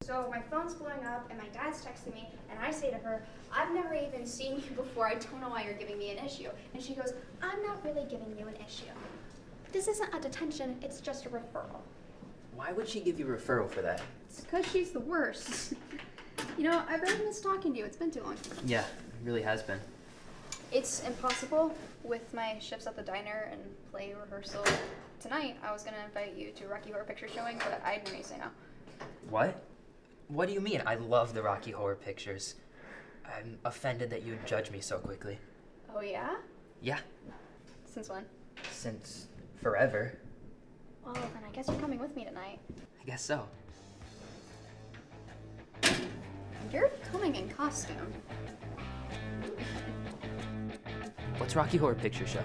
So my phone's blowing up and my dad's texting me and I say to her, I've never even seen you before, I don't know why you're giving me an issue. And she goes, I'm not really giving you an issue. This isn't a detention, it's just a referral. Why would she give you a referral for that? It's because she's the worst. You know, I've really missed talking to you, it's been too long. Yeah, it really has been. It's impossible with my shifts at the diner and play rehearsal. Tonight, I was gonna invite you to a Rocky Horror Picture showing, but I didn't really say no. What? What do you mean? I love the Rocky Horror Pictures. I'm offended that you would judge me so quickly. Oh yeah? Yeah. Since when? Since forever. Well, then I guess you're coming with me tonight. I guess so. You're coming in costume. What's Rocky Horror Picture Show?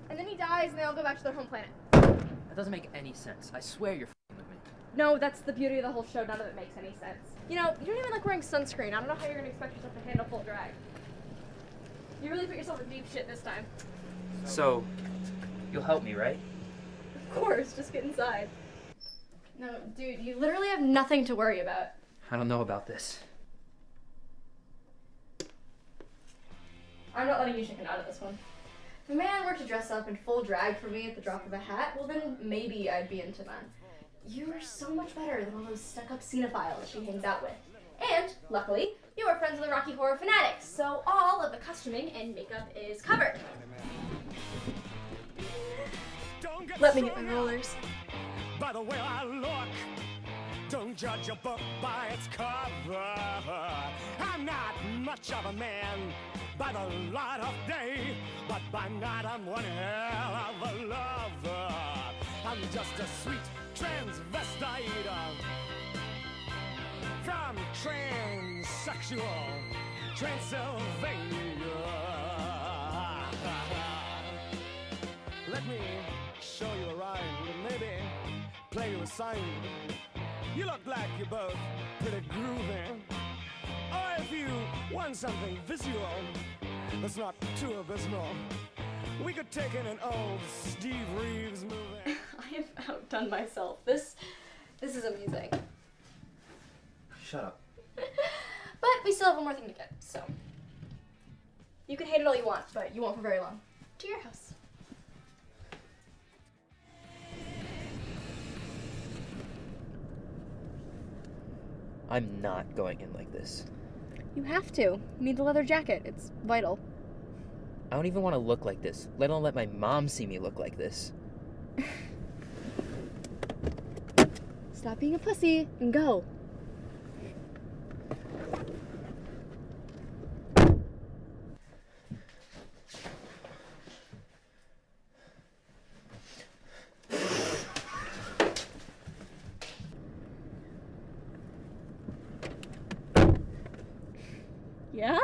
And then he dies and they all go back to their home planet. That doesn't make any sense. I swear you're f***ing with me. No, that's the beauty of the whole show. None of it makes any sense. You know, you don't even like wearing sunscreen. I don't know how you're gonna expect yourself to handle full drag. You really put yourself in deep shit this time. So, you'll help me, right? Of course, just get inside. No, dude, you literally have nothing to worry about. I don't know about this. I'm not letting you chicken out of this one. If a man were to dress up in full drag for me at the drop of a hat, well then maybe I'd be into that. You are so much better than all those stuck-up cinephiles she hangs out with. And, luckily, you are friends with the Rocky Horror fanatics, so all of the costuming and makeup is covered. Let me get my rollers. By the way I look, don't judge a book by its cover. I'm not much of a man by the light of day, but by night I'm one hell of a lover. I'm just a sweet transvestite from transsexual Transylvania. Let me show you a rhyme and maybe play you a sign. You look like you're both pretty groovy. Or if you want something visual that's not too abysmal, we could take in an old Steve Reeves movie. I have outdone myself. This is amusing. Shut up. But we still have one more thing to get, so. You can hate it all you want, but you won't for very long. To your house. I'm not going in like this. You have to. You need the leather jacket. It's vital. I don't even want to look like this, let alone let my mom see me look like this. Stop being a pussy and go. Yeah?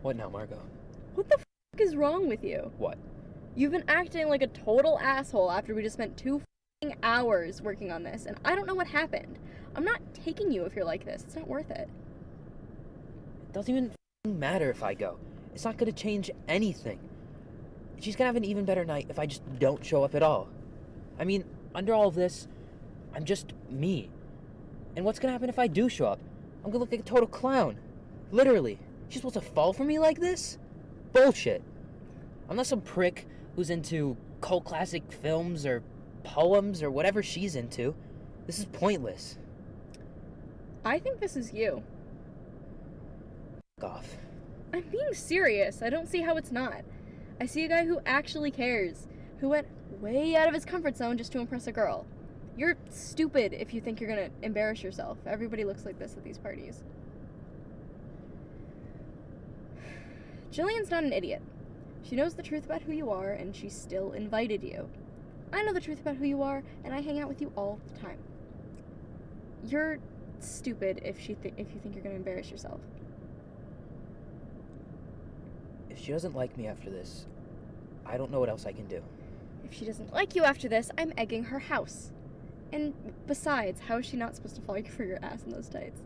What now, Margot? What the f*** is wrong with you? What? You've been acting like a total asshole after we just spent 2 f***ing hours working on this, and I don't know what happened. I'm not taking you if you're like this. It's not worth it. It doesn't even f***ing matter if I go. It's not gonna change anything. She's gonna have an even better night if I just don't show up at all. I mean, under all of this, I'm just me. And what's gonna happen if I do show up? I'm gonna look like a total clown. Literally. She's supposed to fall for me like this? Bullshit. I'm not some prick who's into cult classic films or poems or whatever she's into. This is pointless. I think this is you. F*** off. I'm being serious. I don't see how it's not. I see a guy who actually cares, who went way out of his comfort zone just to impress a girl. You're stupid if you think you're gonna embarrass yourself. Everybody looks like this at these parties. Jillian's not an idiot. She knows the truth about who you are, and she still invited you. I know the truth about who you are, and I hang out with you all the time. You're stupid if you think you're gonna embarrass yourself. If she doesn't like me after this, I don't know what else I can do. If she doesn't like you after this, I'm egging her house. And besides, how is she not supposed to fall for your ass in those tights?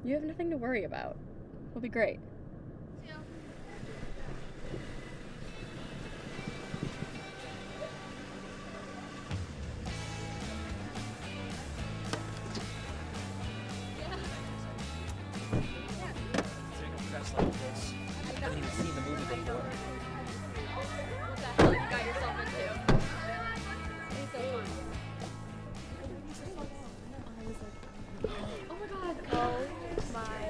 You have nothing to worry about. It'll be great. Dressed like this. I haven't even seen the movie before. What the hell you got yourself into? Oh my god. Oh my.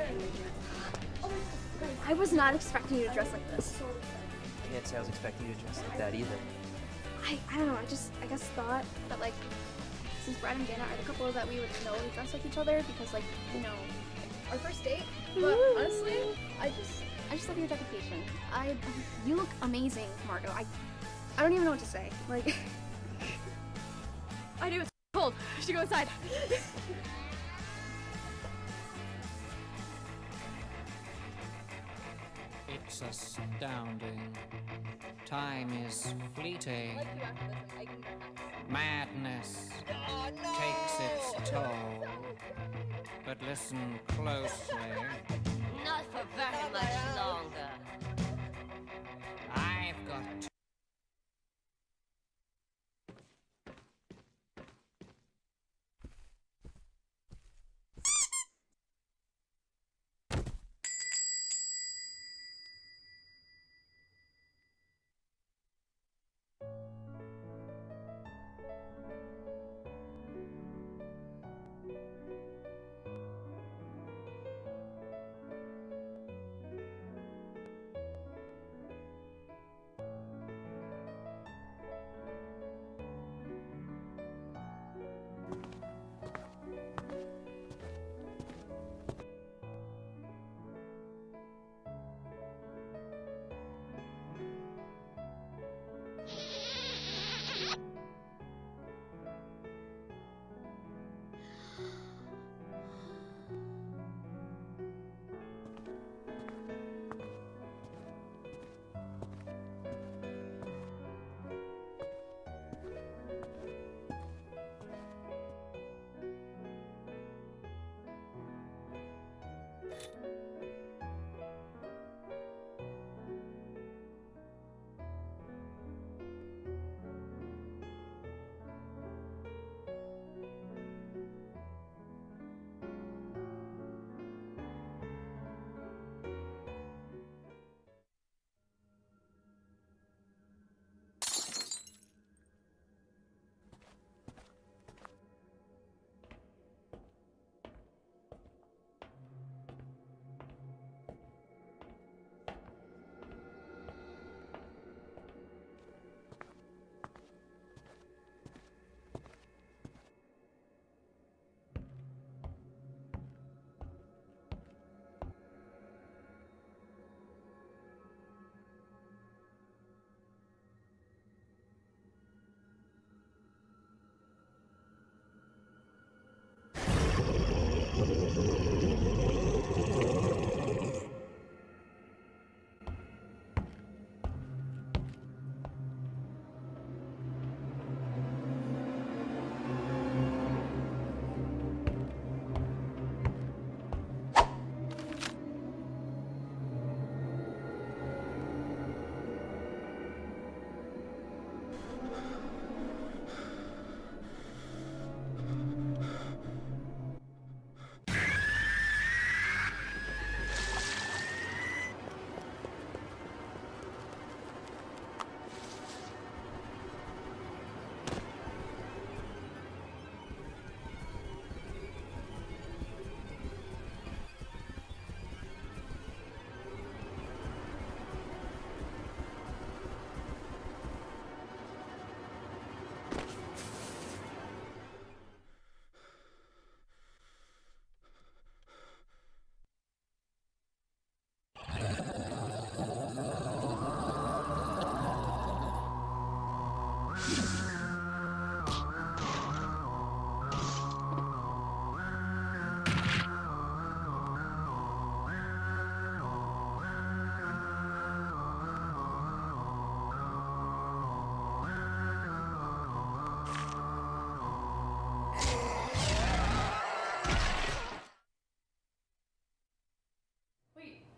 I was not expecting you to dress like this. Can't say I was expecting you to dress like that either. I don't know, I guess thought that like, since Brad and Dana are the couple that we would know to dress like each other because like, you know, our first date. But honestly, I just love your dedication. You look amazing, Margot. I don't even know what to say. Like, I do, it's cold. I should go inside. It's astounding. Time is fleeting. Madness takes its toll. But listen closely. Not for very much longer. I've got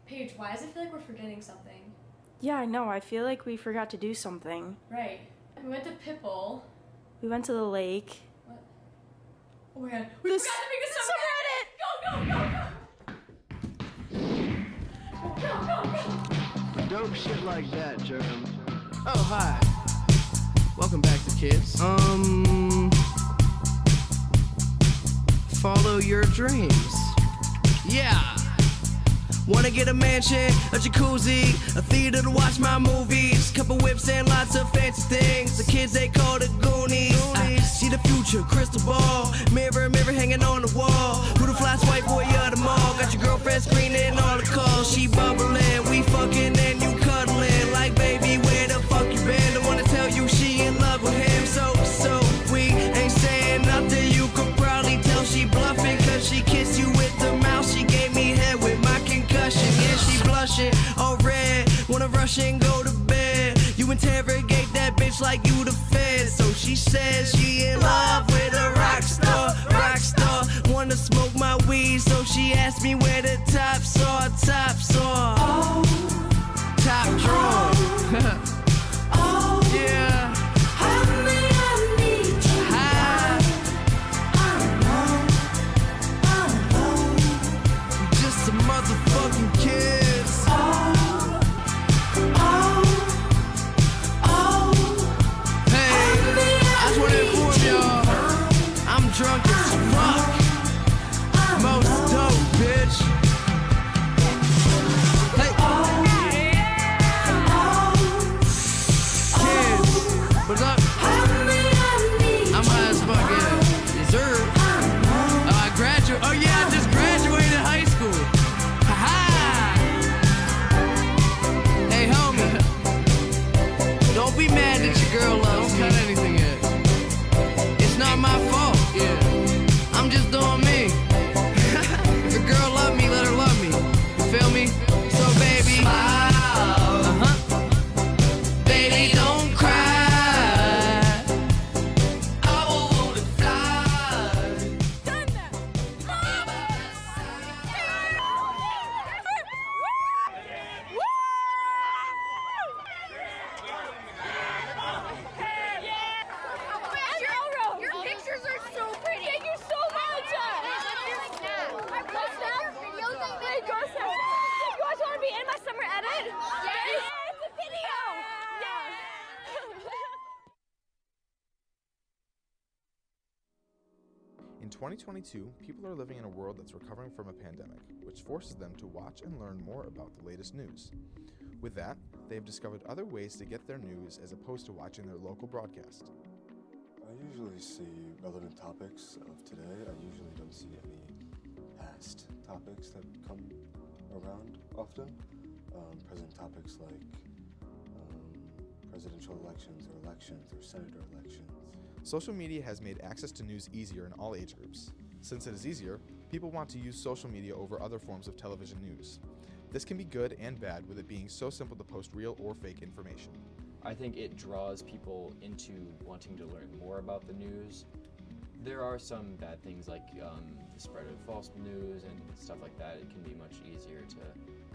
Paige, why does it feel like we're forgetting something? Yeah, I know. I feel like we forgot to do something. Right. We went to Pipple. We went to the lake. What? Oh my god. We forgot to make a subreddit! Go, go, go, go! dope shit like that, Jerem. Oh, hi. Welcome back to Kids. Follow your dreams. Yeah. Wanna get a mansion, a jacuzzi, a theater to watch my movies, couple whips and lots of fancy things. The kids they call the Goonies. I see the future, crystal ball, mirror, mirror hanging on the wall. Who the fly white boy of the mall? Got your girlfriend screening all the calls. She bubbling, we fucking and you cuddling. Like baby, where the fuck you been? Don't wanna tell you she in love with him. So we ain't saying nothing. You could probably tell she bluffing, cause she kissed you with the mouth. She gave me head with my concussion. Yeah, she blushing, all red. Wanna rush and go to bed. You interrogate that bitch like you the Fed. So she says she in love with a rock star, rock star. Wanna smoke my weed, so she asked me where the tops are, tops are. Top drawer. Yeah. Just some motherfucking kids. Hey, I just wanna inform y'all, I'm drunk as fuck. Most dope, bitch. Hey. Kids, what's up? I'm high as fuck, yeah. Dessert. I graduate. Oh yeah, I just graduated high school. Ha-ha. Hey, homie. Don't be mad that your girl loves me. Don't cut anything yet. It's not my fault. Yeah. I'm just doing me. If a girl love me, let her love me. You feel me? So baby, smile. Baby, don't cry. I wanna fly. Your pictures are so pretty. Thank you so much. I post now videos I make. You guys want to be in my summer edit? Yes. It's a video. In 2022, people are living in a world that's recovering from a pandemic, which forces them to watch and learn more about the latest news. With that, they have discovered other ways to get their news as opposed to watching their local broadcast. I usually see relevant topics of today. I usually don't see any past topics that come around often. Present topics like presidential elections or senator elections. Social media has made access to news easier in all age groups. Since it is easier, people want to use social media over other forms of television news. This can be good and bad, with it being so simple to post real or fake information. I think it draws people into wanting to learn more about the news. There are some bad things like the spread of false news and stuff like that. It can be much easier to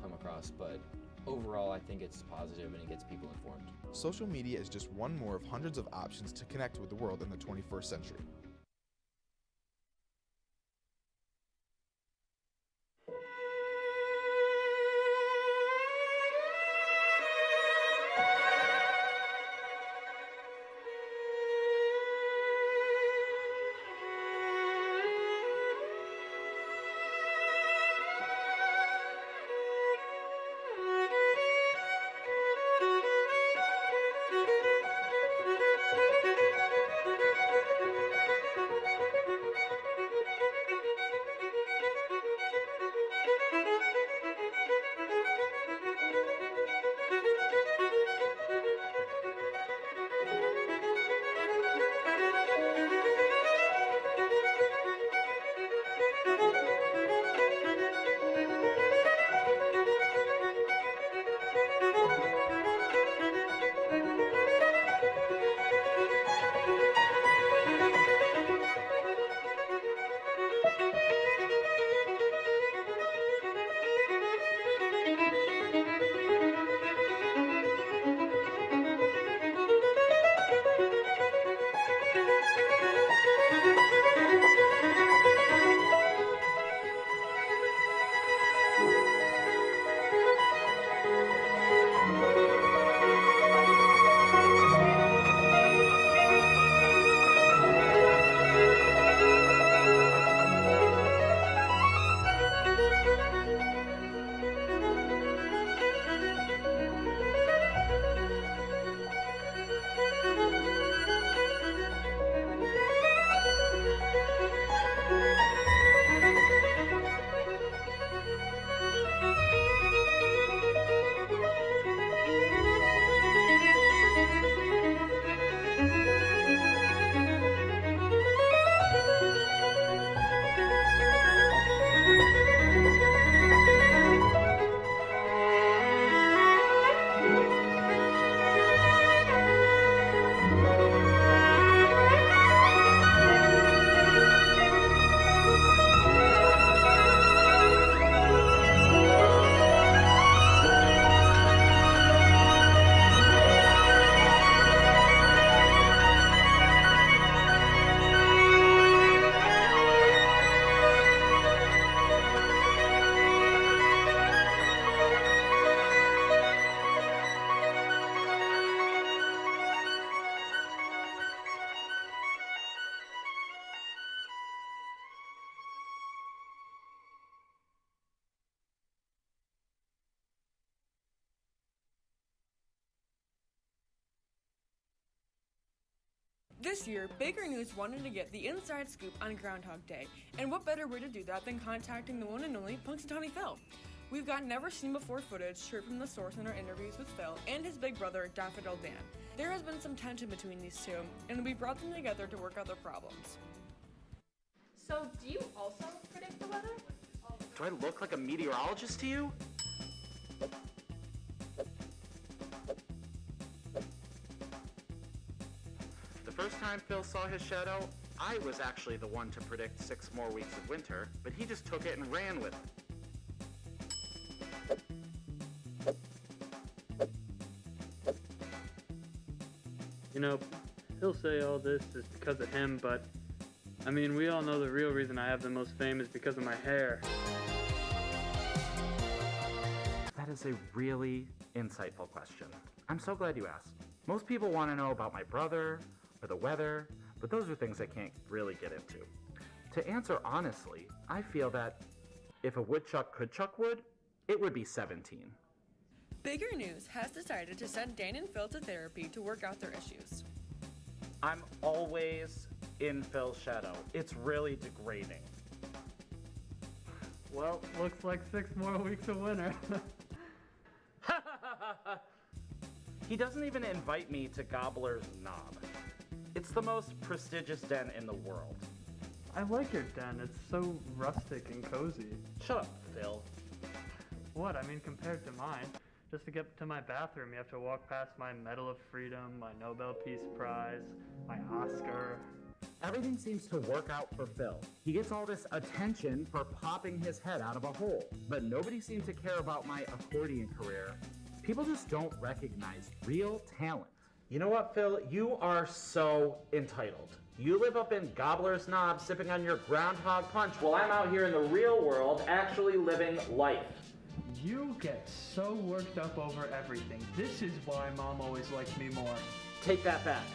come across, but overall I think it's positive and it gets people informed. Social media is just one more of hundreds of options to connect with the world in the 21st century. This year, Baker News wanted to get the inside scoop on Groundhog Day, and what better way to do that than contacting the one and only Punxsutawney Phil. We've got never-seen-before footage straight from the source in our interviews with Phil and his big brother, Daffodil Dan. There has been some tension between these two, and we brought them together to work out their problems. So, do you also predict the weather? Do I look like a meteorologist to you? The first time Phil saw his shadow, I was actually the one to predict 6 more weeks of winter, but he just took it and ran with it. You know, he'll say all this is because of him, but I mean, we all know the real reason I have the most fame is because of my hair. That is a really insightful question. I'm so glad you asked. Most people want to know about my brother or the weather, but those are things I can't really get into. To answer honestly, I feel that if a woodchuck could chuck wood, it would be 17. Baker News has decided to send Dan and Phil to therapy to work out their issues. I'm always in Phil's shadow. It's really degrading. Well, looks like 6 more weeks of winter. He doesn't even invite me to Gobbler's Knob. It's the most prestigious den in the world. I like your den. It's so rustic and cozy. Shut up, Phil. What? I mean, compared to mine, just to get to my bathroom, you have to walk past my Medal of Freedom, my Nobel Peace Prize, my Oscar. Everything seems to work out for Phil. He gets all this attention for popping his head out of a hole, but nobody seems to care about my accordion career. People just don't recognize real talent. You know what, Phil? You are so entitled. You live up in Gobbler's Knob sipping on your Groundhog punch while I'm out here in the real world actually living life. You get so worked up over everything. This is why Mom always liked me more. Take that back.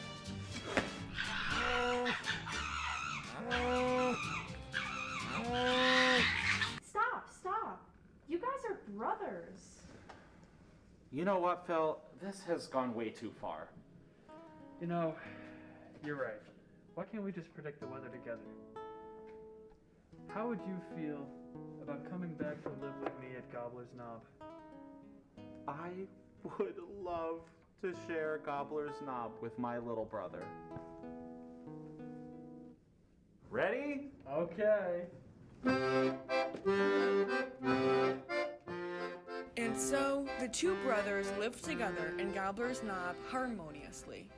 Stop. You guys are brothers. You know what, Phil? This has gone way too far. You know, you're right. Why can't we just predict the weather together? How would you feel about coming back to live with me at Gobbler's Knob? I would love to share Gobbler's Knob with my little brother. Ready? Okay. And so, the two brothers lived together in Gobbler's Knob harmoniously.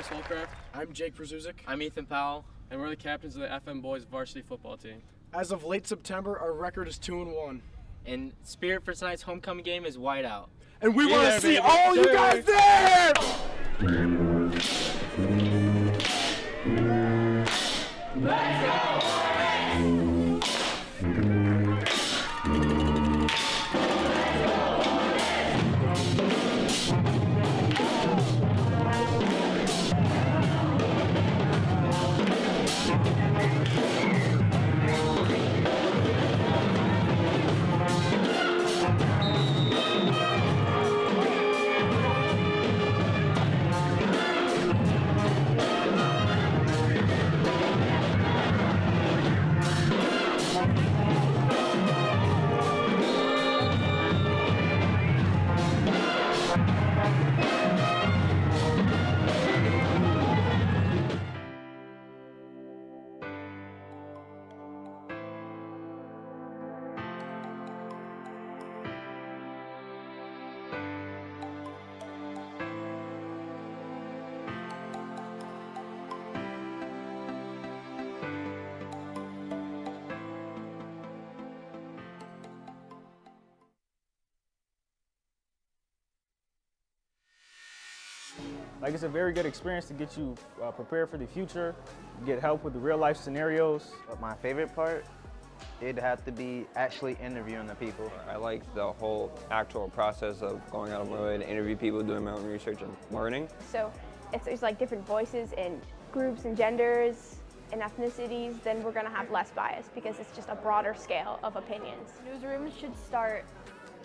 Bryce Holcraft. I'm Jake Brzezinski. I'm Ethan Powell. And we're the captains of the FM Boys varsity football team. As of late September, our record is 2-1. And spirit for tonight's homecoming game is whiteout. And we want to see all you guys there! Let's go! Like, it's a very good experience to get you prepared for the future, get help with the real life scenarios. But my favorite part, it'd have to be actually interviewing the people. I like the whole actual process of going out of my way to interview people, doing my own research and learning. So if there's like different voices and groups and genders and ethnicities, then we're gonna have less bias because it's just a broader scale of opinions. Newsrooms should start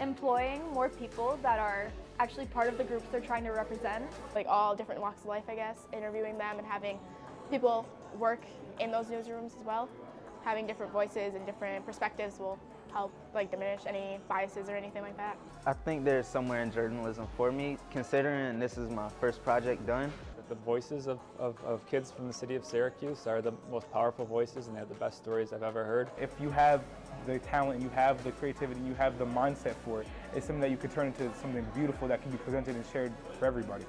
employing more people that are actually part of the groups they're trying to represent. Like all different walks of life, I guess, interviewing them and having people work in those newsrooms as well. Having different voices and different perspectives will help like diminish any biases or anything like that. I think there's somewhere in journalism for me, considering this is my first project done. The voices of kids from the city of Syracuse are the most powerful voices, and they have the best stories I've ever heard. If you have the talent, you have the creativity, you have the mindset for it, it's something that you could turn into something beautiful that can be presented and shared for everybody.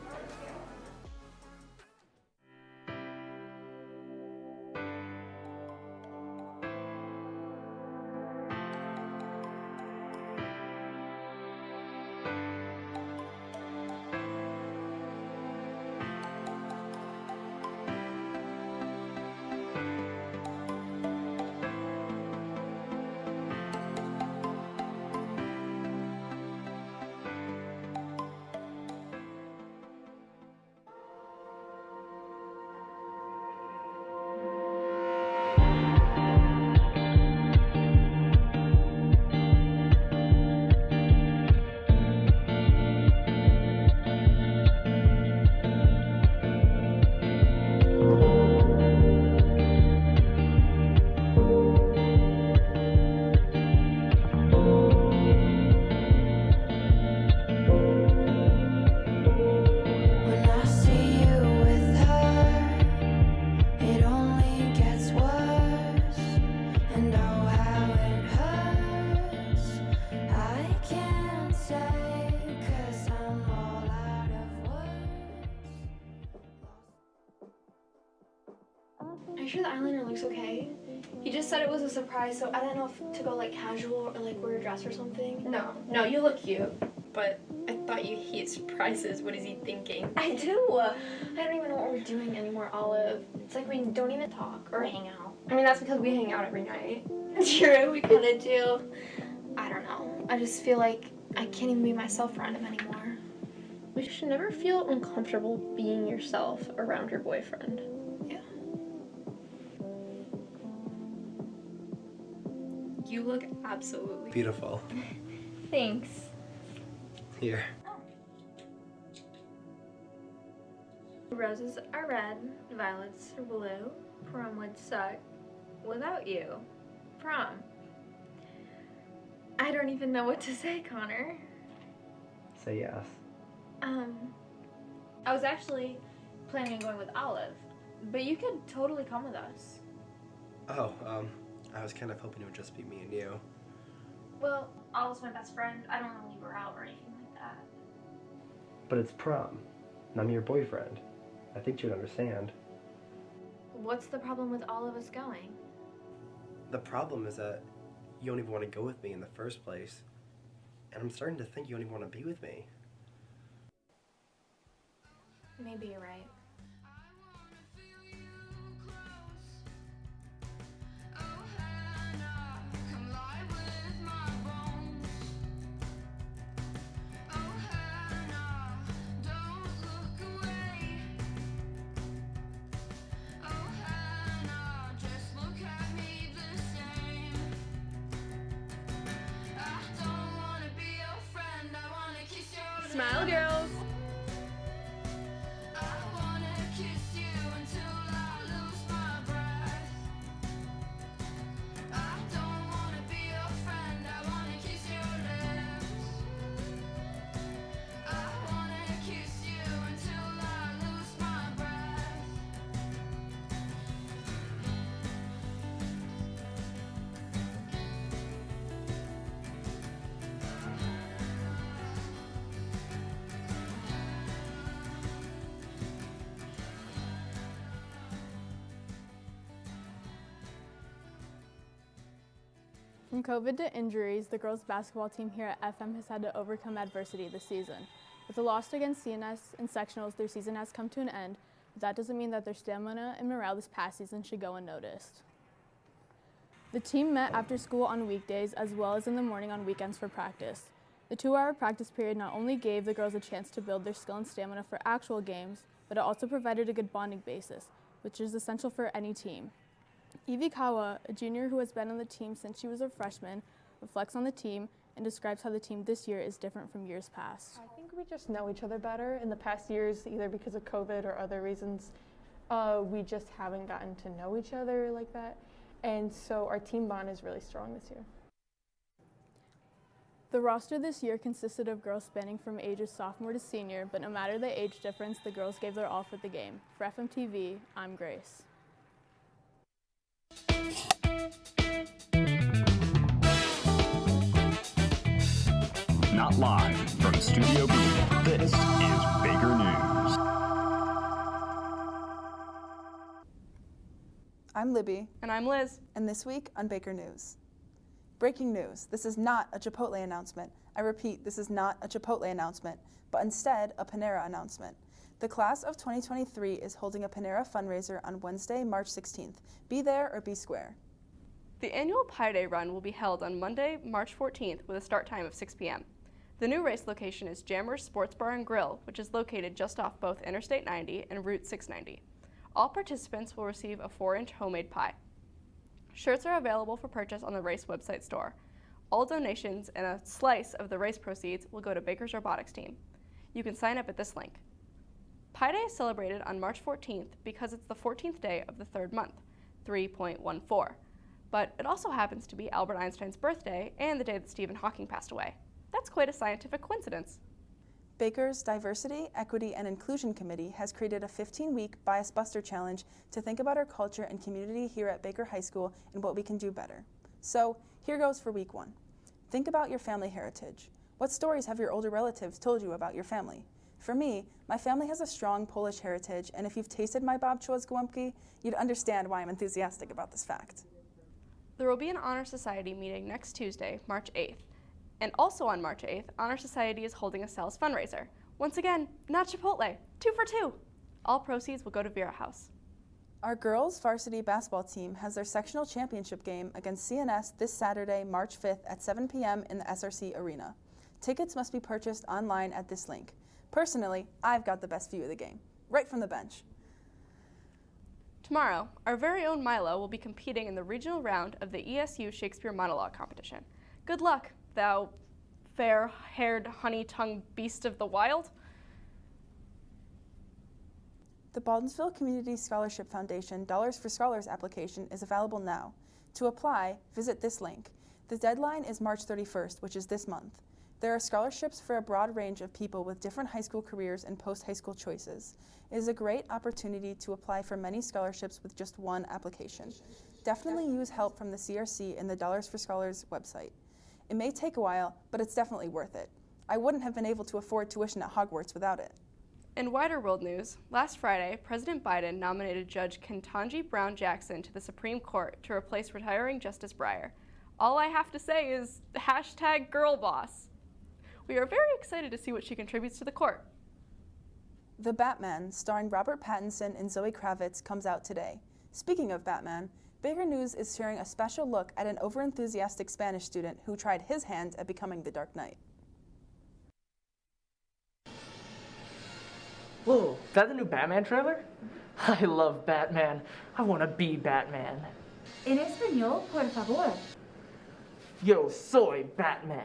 Are you sure the eyeliner looks okay? He just said it was a surprise, so I don't know if to go like casual or like wear a dress or something. No, you look cute, but I thought you hate surprises. What is he thinking? I do. I don't even know what we're doing anymore, Olive. It's like we don't even talk or hang out. I mean, that's because we hang out every night. True, we kinda do. I don't know. I just feel like I can't even be myself around him anymore. You should never feel uncomfortable being yourself around your boyfriend. You look absolutely beautiful. Thanks. Here. Roses are red, violets are blue. Prom would suck without you. Prom. I don't even know what to say, Connor. Say yes. I was actually planning on going with Olive, but you could totally come with us. Oh, I was kind of hoping it would just be me and you. Well, Olive's my best friend. I don't want to leave her out or anything like that. But it's prom, and I'm your boyfriend. I think you'd understand. What's the problem with all of us going? The problem is that you don't even want to go with me in the first place. And I'm starting to think you don't even want to be with me. Maybe you're right. Smile, girls. From COVID to injuries, the girls' basketball team here at FM has had to overcome adversity this season. With a loss against CNS in sectionals, their season has come to an end, but that doesn't mean that their stamina and morale this past season should go unnoticed. The team met after school on weekdays as well as in the morning on weekends for practice. The 2-hour practice period not only gave the girls a chance to build their skill and stamina for actual games, but it also provided a good bonding basis, which is essential for any team. Evie Kawa, a junior who has been on the team since she was a freshman, reflects on the team and describes how the team this year is different from years past. I think we just know each other better. In the past years, either because of COVID or other reasons, we just haven't gotten to know each other like that. And so our team bond is really strong this year. The roster this year consisted of girls spanning from ages sophomore to senior, but no matter the age difference, the girls gave their all for the game. For FMTV, I'm Grace. Not live from Studio B, this is Baker News. I'm Libby. And I'm Liz. And this week on Baker News. Breaking news, this is not a Chipotle announcement. I repeat, this is not a Chipotle announcement, but instead a Panera announcement. The class of 2023 is holding a Panera fundraiser on Wednesday, March 16th. Be there or be square. The annual Pi Day run will be held on Monday, March 14th with a start time of 6 p.m. The new race location is Jammer's Sports Bar and Grill, which is located just off both Interstate 90 and Route 690. All participants will receive a 4-inch homemade pie. Shirts are available for purchase on the race website store. All donations and a slice of the race proceeds will go to Baker's robotics team. You can sign up at this link. Pi Day is celebrated on March 14th because it's the 14th day of the third month, 3.14. But it also happens to be Albert Einstein's birthday and the day that Stephen Hawking passed away. That's quite a scientific coincidence. Baker's Diversity, Equity, and Inclusion Committee has created a 15-week Bias Buster Challenge to think about our culture and community here at Baker High School and what we can do better. So, here goes for week 1. Think about your family heritage. What stories have your older relatives told you about your family? For me, my family has a strong Polish heritage, and if you've tasted my babcia's gołąbki, you'd understand why I'm enthusiastic about this fact. There will be an Honor Society meeting next Tuesday, March 8th. And also on March 8th, Honor Society is holding a sales fundraiser. Once again, not Chipotle, 2 for 2. All proceeds will go to Vera House. Our girls' varsity basketball team has their sectional championship game against CNS this Saturday, March 5th at 7 p.m. in the SRC Arena. Tickets must be purchased online at this link. Personally, I've got the best view of the game, right from the bench. Tomorrow, our very own Milo will be competing in the regional round of the ESU Shakespeare Monologue Competition. Good luck, thou fair-haired, honey-tongued beast of the wild. The Baldwinsville Community Scholarship Foundation Dollars for Scholars application is available now. To apply, visit this link. The deadline is March 31st, which is this month. There are scholarships for a broad range of people with different high school careers and post-high school choices. It is a great opportunity to apply for many scholarships with just one application. Definitely use help from the CRC and the Dollars for Scholars website. It may take a while, but it's definitely worth it. I wouldn't have been able to afford tuition at Hogwarts without it. In wider world news, last Friday, President Biden nominated Judge Ketanji Brown Jackson to the Supreme Court to replace retiring Justice Breyer. All I have to say is #girlboss. We are very excited to see what she contributes to the court. The Batman, starring Robert Pattinson and Zoe Kravitz, comes out today. Speaking of Batman, Baker News is sharing a special look at an overenthusiastic Spanish student who tried his hand at becoming the Dark Knight. Whoa, is that the new Batman trailer? I love Batman. I want to be Batman. En español, por favor. Yo soy Batman.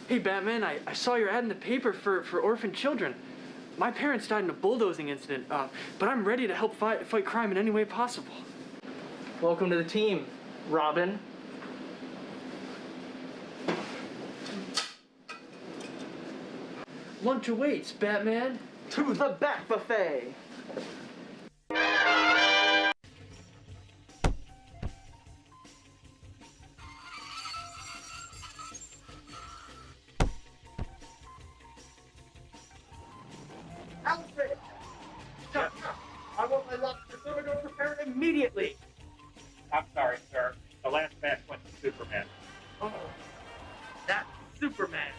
Hey Batman, I saw your ad in the paper for orphan children. My parents died in a bulldozing incident, but I'm ready to help fight crime in any way possible. Welcome to the team, Robin. Lunch awaits, Batman. To the Bat Buffet! Alfred! Shut up! I want my lobster swimming prepared immediately! I'm sorry, sir. The last match went to Superman. Oh, that's Superman.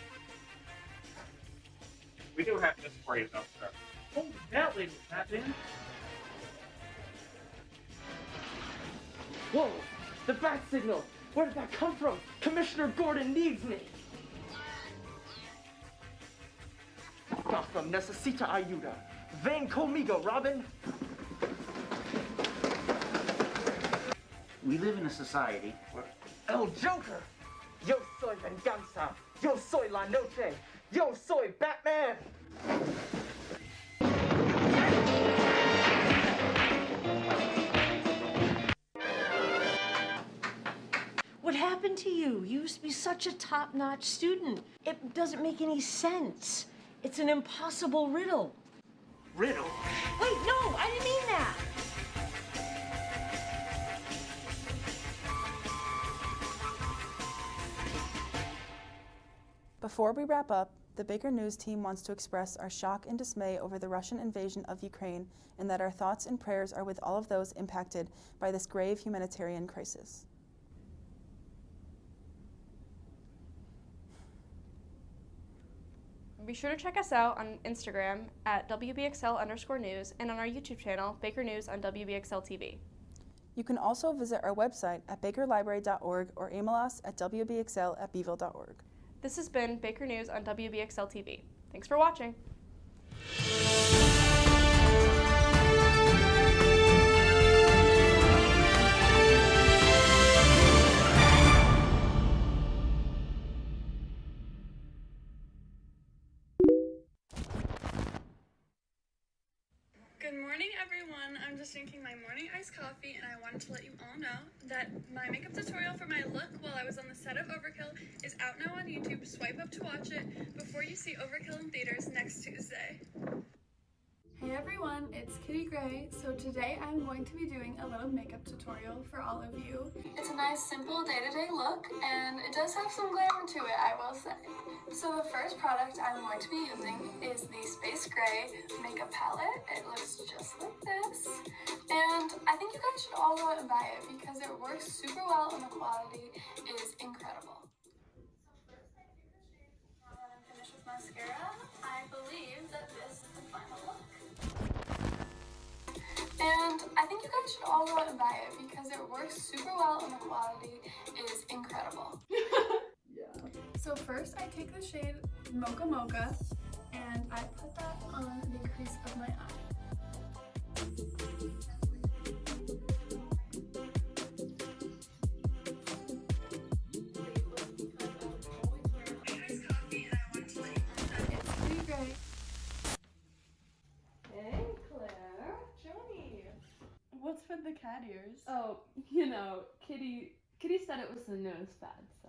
We do have this for you, though, sir. Holy that lady, Batman. Whoa, the bat signal! Where did that come from? Commissioner Gordon needs me! Gotham necesita ayuda. Ven conmigo, Robin! We live in a society where... El Joker! Yo soy venganza! Yo soy la noche! Yo soy Batman! What happened to you? You used to be such a top-notch student. It doesn't make any sense. It's an impossible riddle. Riddle? Wait, no, I didn't mean that. Before we wrap up, the Baker News team wants to express our shock and dismay over the Russian invasion of Ukraine and that our thoughts and prayers are with all of those impacted by this grave humanitarian crisis. Be sure to check us out on Instagram at WBXL_news and on our YouTube channel, Baker News on WBXL TV. You can also visit our website at bakerlibrary.org or email us at wbxl@beeville.org. This has been Baker News on WBXL TV. Thanks for watching. Good morning, everyone. I'm just drinking my morning iced coffee, and I wanted to let you all know that my makeup tutorial for my look while I was on the set of Overkill is out now on YouTube. Swipe up to watch it before you see Overkill in theaters next Tuesday. Hey everyone, it's Kitty Gray. So today I'm going to be doing a little makeup tutorial for all of you. It's a nice, simple day-to-day look, and it does have some glamour to it, I will say. So the first product I'm going to be using is the Space Gray makeup palette. It looks just like this. And I think you guys should all go out and buy it because it works super well and the quality is incredible. So first I take the shade and finish with mascara. I believe that this is the final look. And I think you guys should all go out and buy it because it works super well and the quality is incredible. So first I take the shade Mocha Mocha and I put that on the crease of my eye. cat ears. Oh, Kitty said it was the newest fad, so.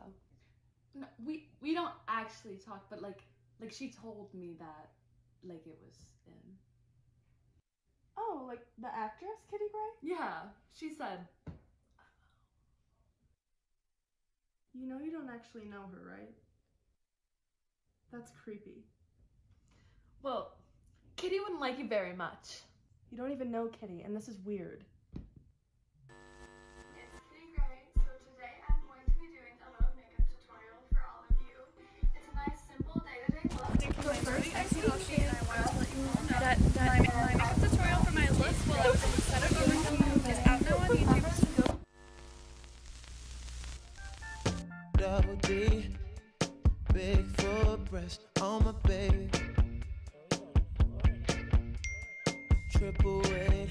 No, we don't actually talk, but like she told me that it was in. Oh, like the actress Kitty Gray? Yeah, she said. You know you don't actually know her, right? That's creepy. Well, Kitty wouldn't like you very much. You don't even know Kitty, and this is weird. It's Kitty Gray, so today I'm going to be doing a little makeup tutorial for all of you. It's a nice, simple day-to-day look. First, I see and I want to let you all know that my makeup tutorial for my look while I was on the set of Overkill is out now on YouTube. Double D, big full breast on my baby. Triple weight,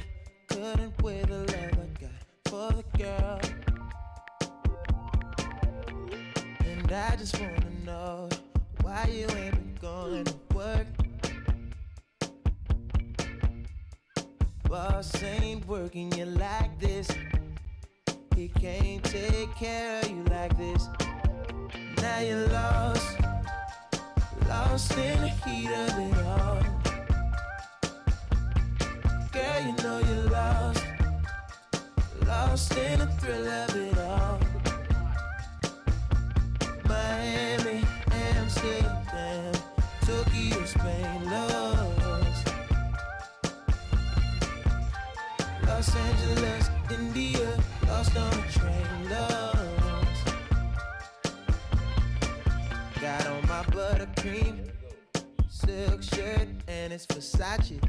couldn't weigh the love I got for the girl. And I just wanna know why you ain't been going to work. Boss ain't working you like this. He can't take care of you like this. Now you're lost in the heat of it all. Girl, you know you're lost in the thrill of it all. Miami, Amsterdam, Tokyo, Spain, Los Angeles, India, lost on a train, lost. Got on my buttercream silk shirt and it's Versace.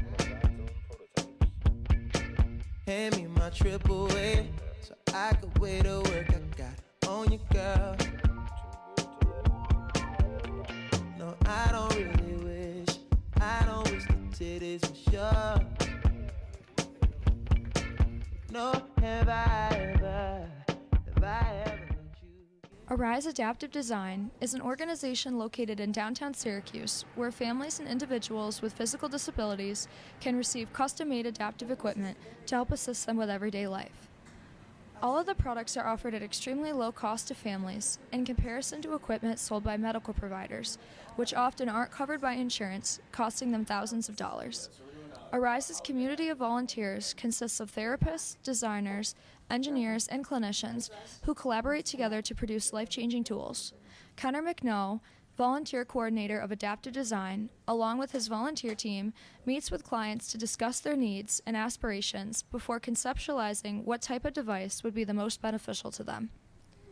Hand me my triple A so I could weigh the work I got on you, girl. No, I don't really wish the titties were sure. No, have I ever let you? Arise Adaptive Design is an organization located in downtown Syracuse where families and individuals with physical disabilities can receive custom-made adaptive equipment to help assist them with everyday life. All of the products are offered at extremely low cost to families in comparison to equipment sold by medical providers, which often aren't covered by insurance, costing them thousands of dollars. Arise's community of volunteers consists of therapists, designers, engineers, and clinicians who collaborate together to produce life-changing tools. Connor McNoe, volunteer coordinator of adaptive design, along with his volunteer team, meets with clients to discuss their needs and aspirations before conceptualizing what type of device would be the most beneficial to them.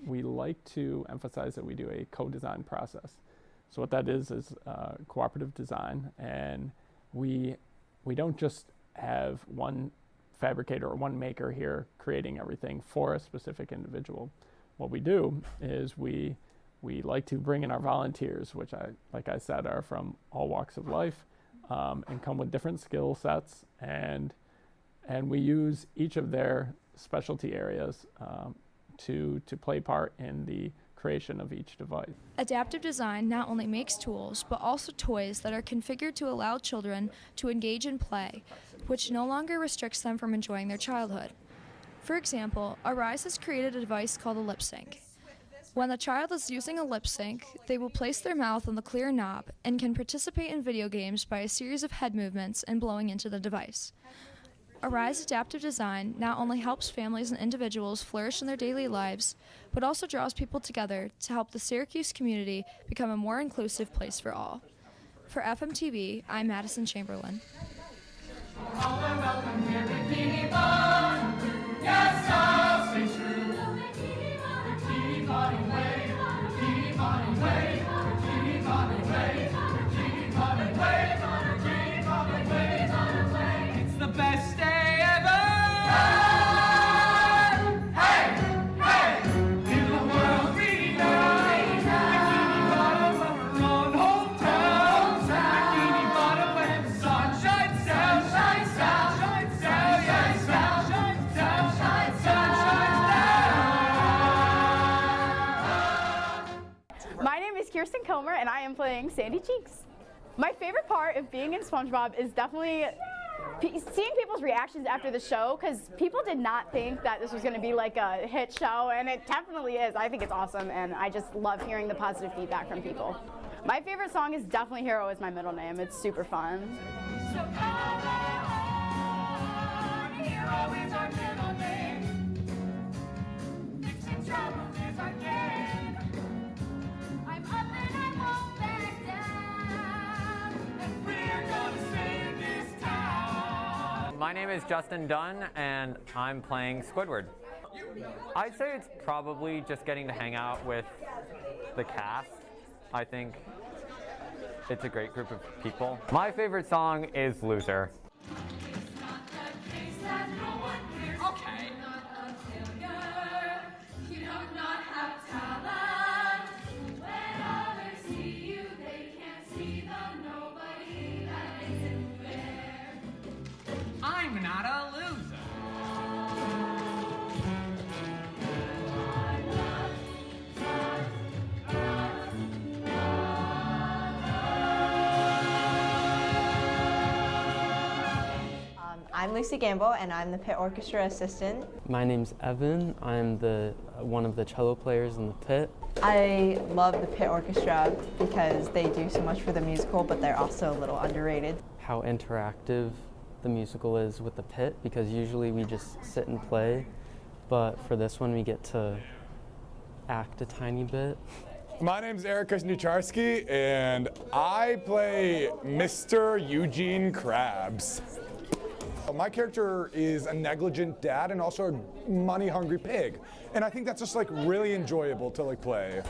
We like to emphasize that we do a co-design process. So what that is cooperative design, and we don't just have one fabricator or one maker here creating everything for a specific individual. What we do is we like to bring in our volunteers, which like I said, are from all walks of life, and come with different skill sets, and we use each of their specialty areas to play part in the creation of each device. Adaptive design not only makes tools, but also toys that are configured to allow children to engage in play, which no longer restricts them from enjoying their childhood. For example, Arise has created a device called a lip sync. When the child is using a lip sync, they will place their mouth on the clear knob and can participate in video games by a series of head movements and blowing into the device. Arise Adaptive Design not only helps families and individuals flourish in their daily lives, but also draws people together to help the Syracuse community become a more inclusive place for all. For FMTV, I'm Madison Chamberlain. Yes, I'll stay true. Keep on away, keep on away, keep on away, keep on away, keep on away. It's the best day ever. Hey, hey, in the world we know. Bikini Bottom, our own hometown. Bikini Bottom, where the sun shines down, shines down, shines down, yes, down, shines down, shines down, shines down. My name is Kirsten Comer, and I am playing Sandy Cheeks. My favorite part of being in SpongeBob is definitely Seeing people's reactions after the show, because people did not think that this was going to be like a hit show, and it definitely is. I think it's awesome, and I just love hearing the positive feedback from people. My favorite song is definitely Hero Is My Middle Name. It's super fun. My name is Justin Dunn, and I'm playing Squidward. I'd say it's probably just getting to hang out with the cast. I think it's a great group of people. My favorite song is Loser. Okay. I'm not a loser. I'm Lucy Gamble, and I'm the pit orchestra assistant. My name's Evan. I'm one of the cello players in the pit. I love the pit orchestra because they do so much for the musical, but they're also a little underrated. How interactive the musical is with the pit, because usually we just sit and play, but for this one we get to act a tiny bit. My name's Eric Kushnicharski, and I play Mr. Eugene Krabs. My character is a negligent dad and also a money-hungry pig, and I think that's just like really enjoyable to like play.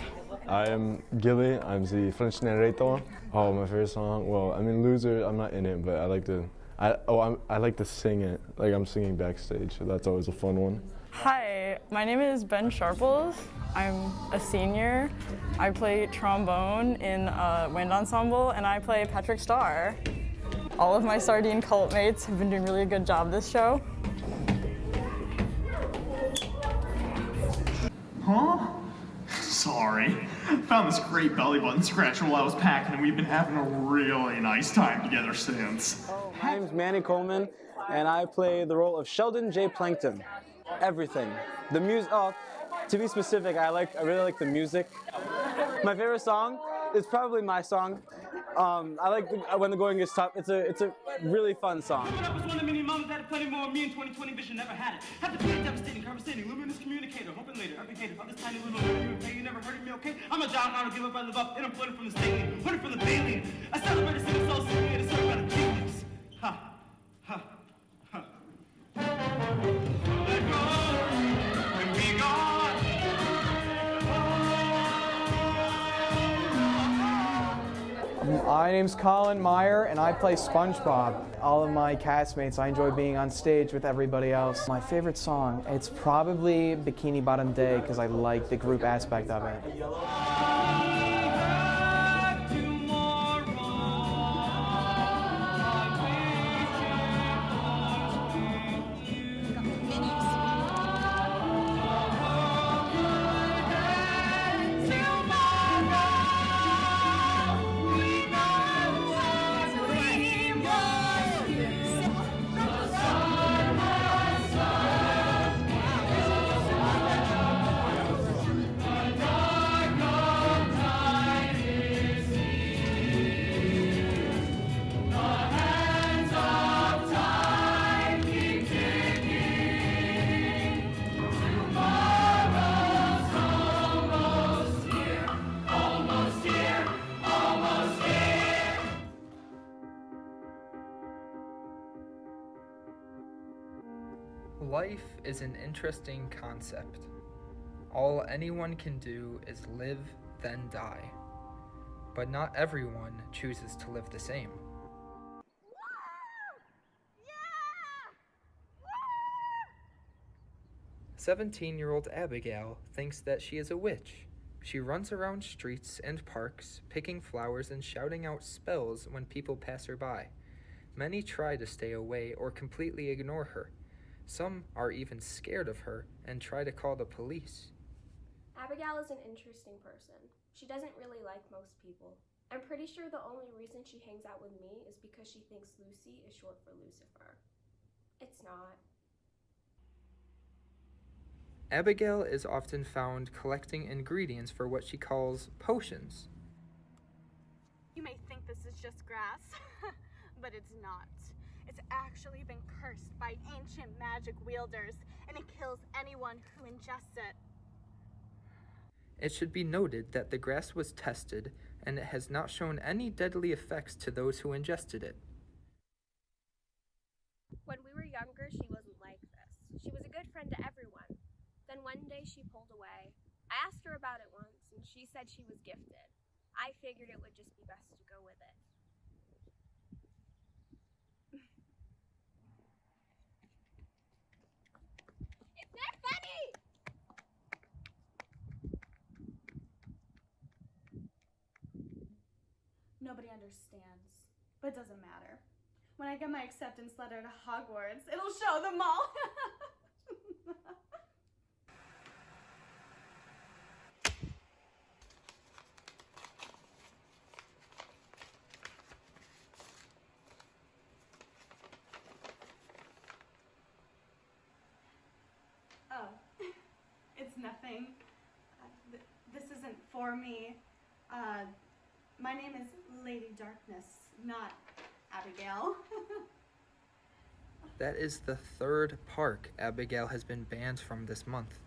I am Gilly. I'm the French narrator. Oh, my favorite song. Well, I mean, Loser. I'm not in it, but I like to. I like to sing it. Like I'm singing backstage, so that's always a fun one. Hi, my name is Ben Sharples. I'm a senior. I play trombone in a wind ensemble, and I play Patrick Starr. All of my Sardine cult mates have been doing really a good job this show. Huh? Sorry. Found this great belly button scratcher while I was packing, and we've been having a really nice time together since. My name's Manny Coleman, and I play the role of Sheldon J. Plankton. Everything. The music. Oh, to be specific, I really like the music. My favorite song is probably my song. I like When the Going Gets Tough. It's a really fun song. I was one of many moms that had plenty more. Me in 2020 vision never had it. Had to be a devastating, conversating, luminous communicator, hoping later, advocator of this tiny little you never heard of me, okay? I'm a John, I don't give up, I live up, and I'm floating from the Stanley, running from the Bailey. I celebrate a single soul, singing and a circle of genius. Ha, ha, ha. Let go, and be gone. My name's Colin Meyer, and I play SpongeBob. All of my castmates, I enjoy being on stage with everybody else. My favorite song, it's probably Bikini Bottom Day, because I like the group aspect of it. Life is an interesting concept. All anyone can do is live, then die. But not everyone chooses to live the same. 17-year-old Abigail thinks that she is a witch. She runs around streets and parks, picking flowers and shouting out spells when people pass her by. Many try to stay away or completely ignore her. Some are even scared of her and try to call the police. Abigail is an interesting person. She doesn't really like most people. I'm pretty sure the only reason she hangs out with me is because she thinks Lucy is short for Lucifer. It's not. Abigail is often found collecting ingredients for what she calls potions. You may think this is just grass, but it's not. It's actually been cursed by ancient magic wielders, and it kills anyone who ingests it. It should be noted that the grass was tested, and it has not shown any deadly effects to those who ingested it. When we were younger, she wasn't like this. She was a good friend to everyone. Then one day she pulled away. I asked her about it once, and she said she was gifted. I figured it would just be best to go with it. It's not funny! Nobody understands, but it doesn't matter. When I get my acceptance letter to Hogwarts, it'll show them all. Oh, it's nothing. This isn't for me. My name is Lady Darkness, not Abigail. That is the third park Abigail has been banned from this month.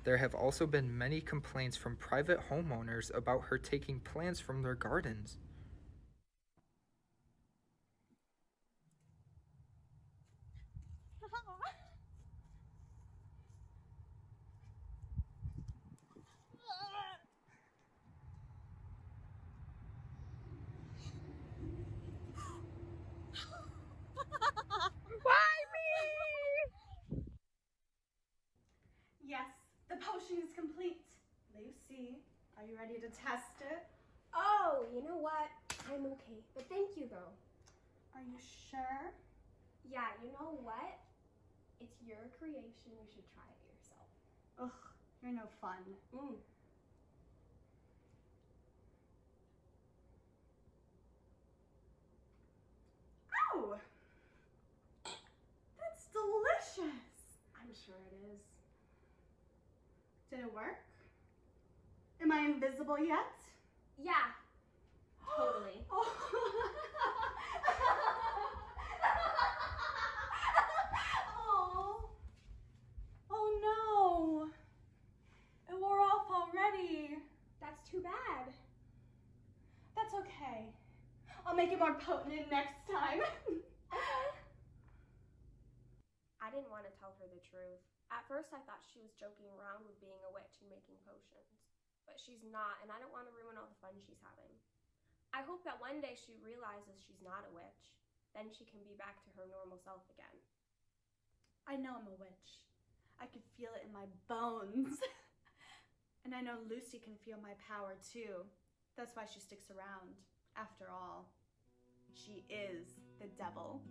There have also been many complaints from private homeowners about her taking plants from their gardens. Why me? Yes, the potion is complete. Lucy, are you ready to test it? Oh, you know what? I'm okay, but thank you though. Are you sure? Yeah, you know what? It's your creation. You should try it yourself. Ugh, you're no fun. Ow! That's delicious. I'm sure it is. Did it work? Am I invisible yet? Yeah, totally. Oh no! It wore off already. That's too bad. That's okay. I'll make it more potent next time. I didn't want to tell her the truth. At first I thought she was joking around with being a witch and making potions. But she's not, and I don't want to ruin all the fun she's having. I hope that one day she realizes she's not a witch. Then she can be back to her normal self again. I know I'm a witch. I can feel it in my bones. And I know Lucy can feel my power too. That's why she sticks around. After all, she is the devil.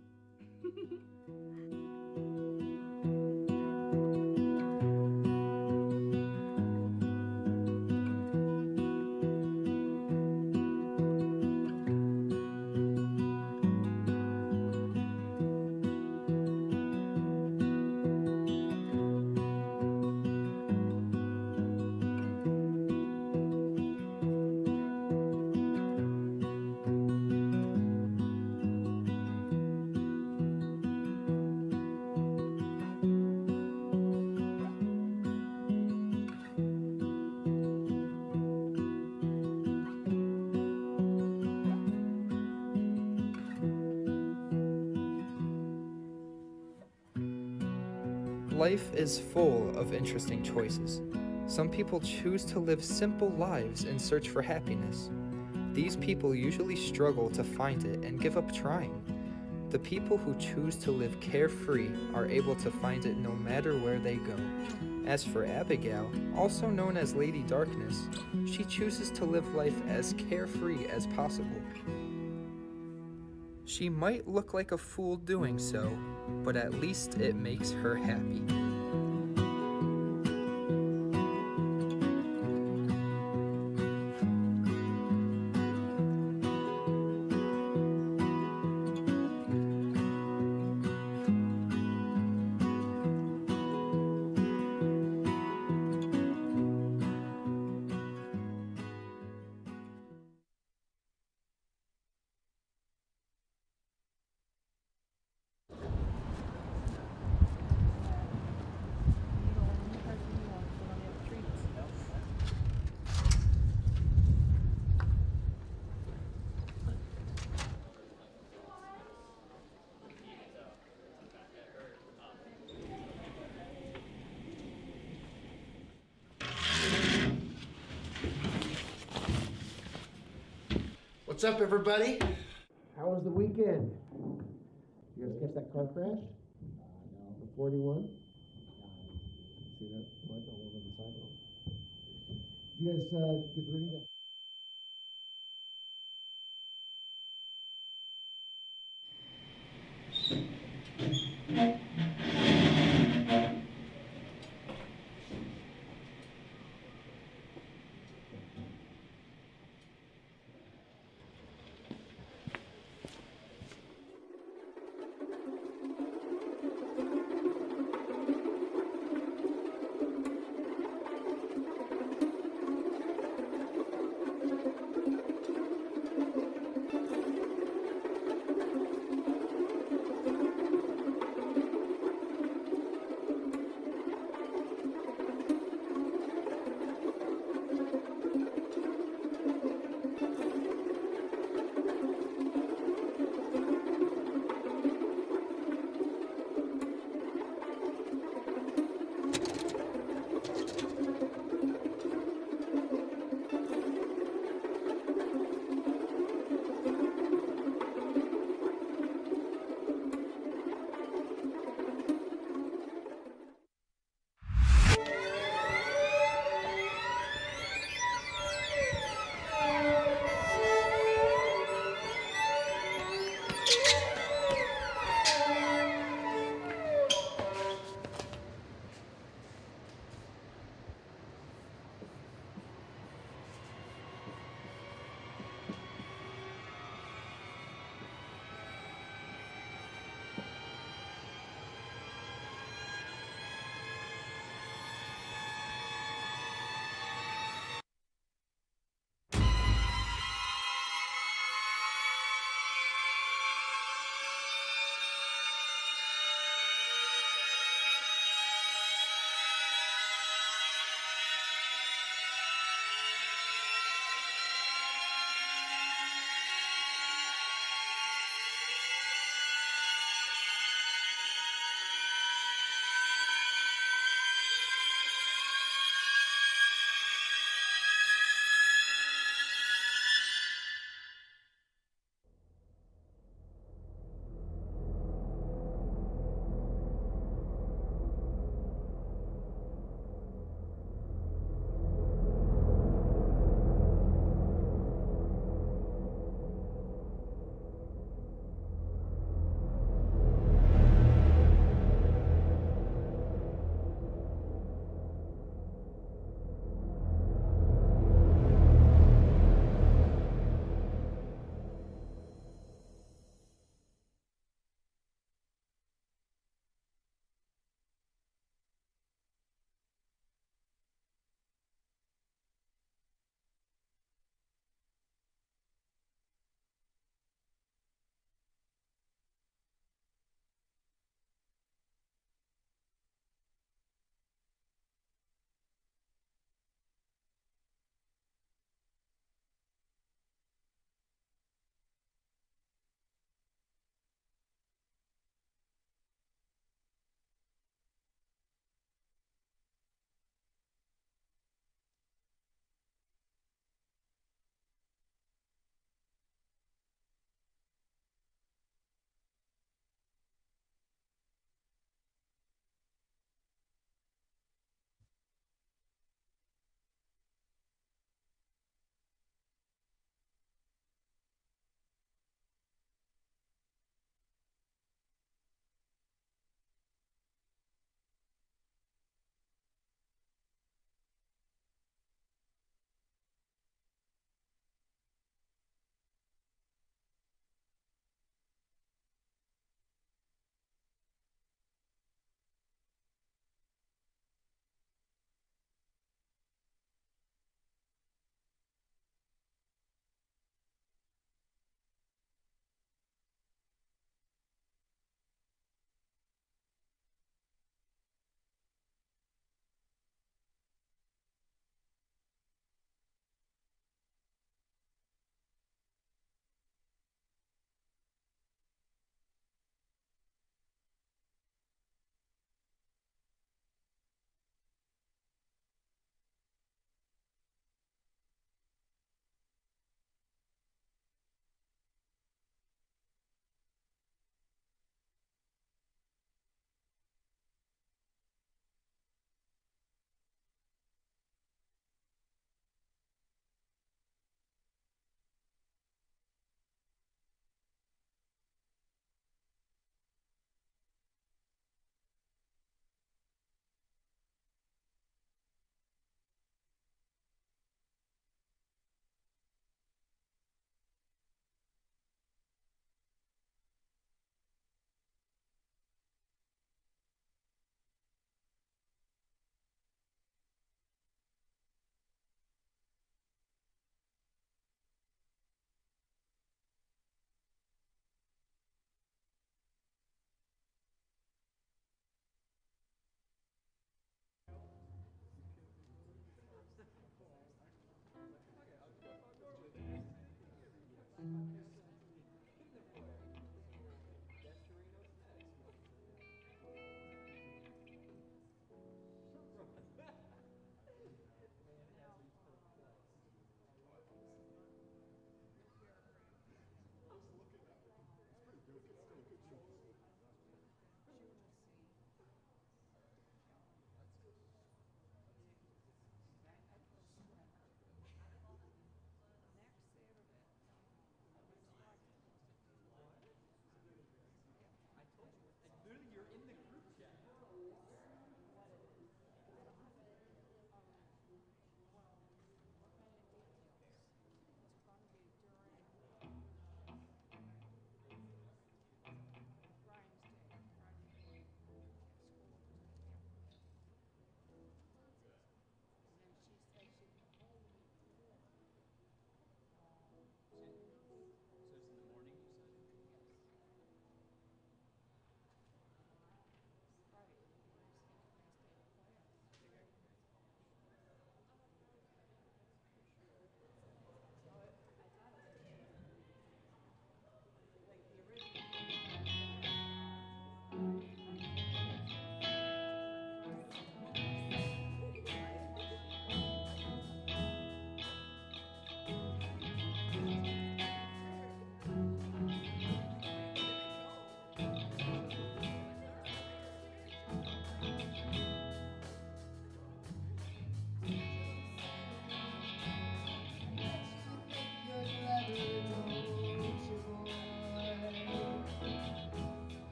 Life is full of interesting choices. Some people choose to live simple lives in search for happiness. These people usually struggle to find it and give up trying. The people who choose to live carefree are able to find it no matter where they go. As for Abigail, also known as Lady Darkness, she chooses to live life as carefree as possible. She might look like a fool doing so, but at least it makes her happy. What's up, everybody? How was the weekend? You guys catch that car crash? No. The 41? See that? What? All over the sidewalk. Did you guys get the reading done?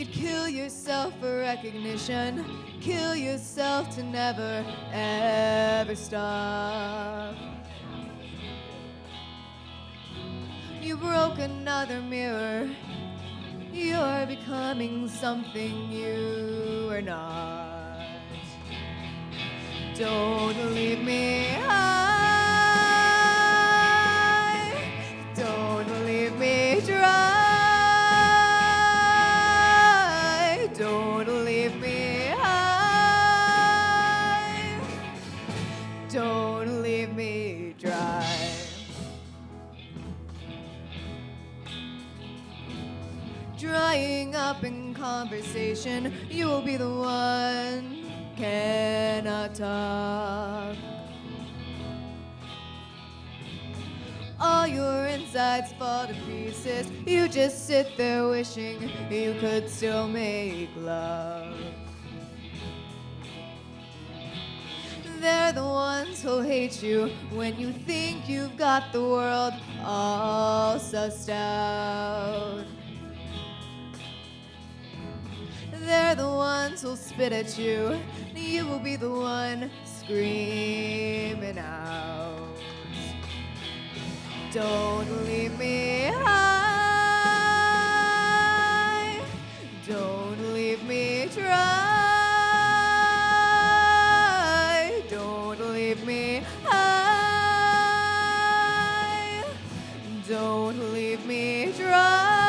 could kill yourself for recognition, kill yourself to never, ever stop. You broke another mirror. You're becoming something you are not. Don't leave me high. Don't leave me dry. Don't leave me high. Don't leave me dry. Drying up in conversation, you will be the one cannot talk. All your insides fall to pieces. You just sit there wishing you could still make love. They're the ones who'll hate you when you think you've got the world all sussed out. They're the ones who'll spit at you. You will be the one screaming out. Don't leave me high. Don't leave me dry. Don't leave me high. Don't leave me dry.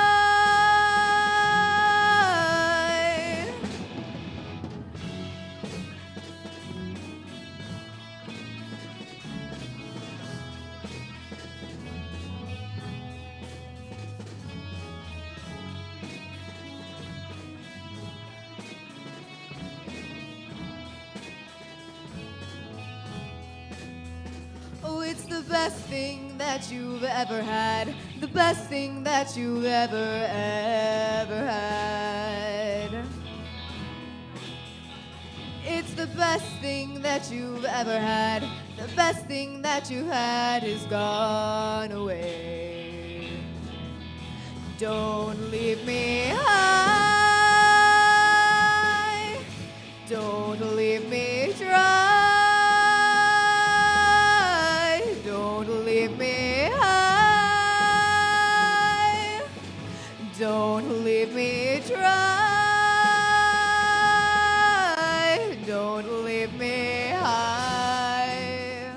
Oh, it's the best thing that you've ever had. The best thing that you've ever had. It's the best thing that you've ever had. The best thing that you had is gone away. Don't leave me high. Don't leave me dry. Don't leave me high. Don't leave me dry. Don't leave me high.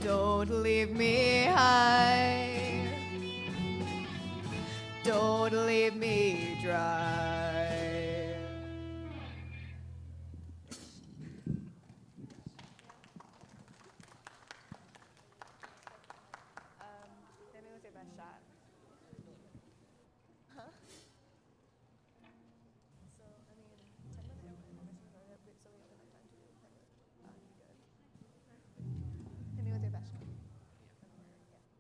Don't leave me high. Don't leave me dry. Maybe with your best shot. Huh? So, I mean, 10 minutes. So we have enough time to do it. Hit me with your best shot. We just 13. So, and then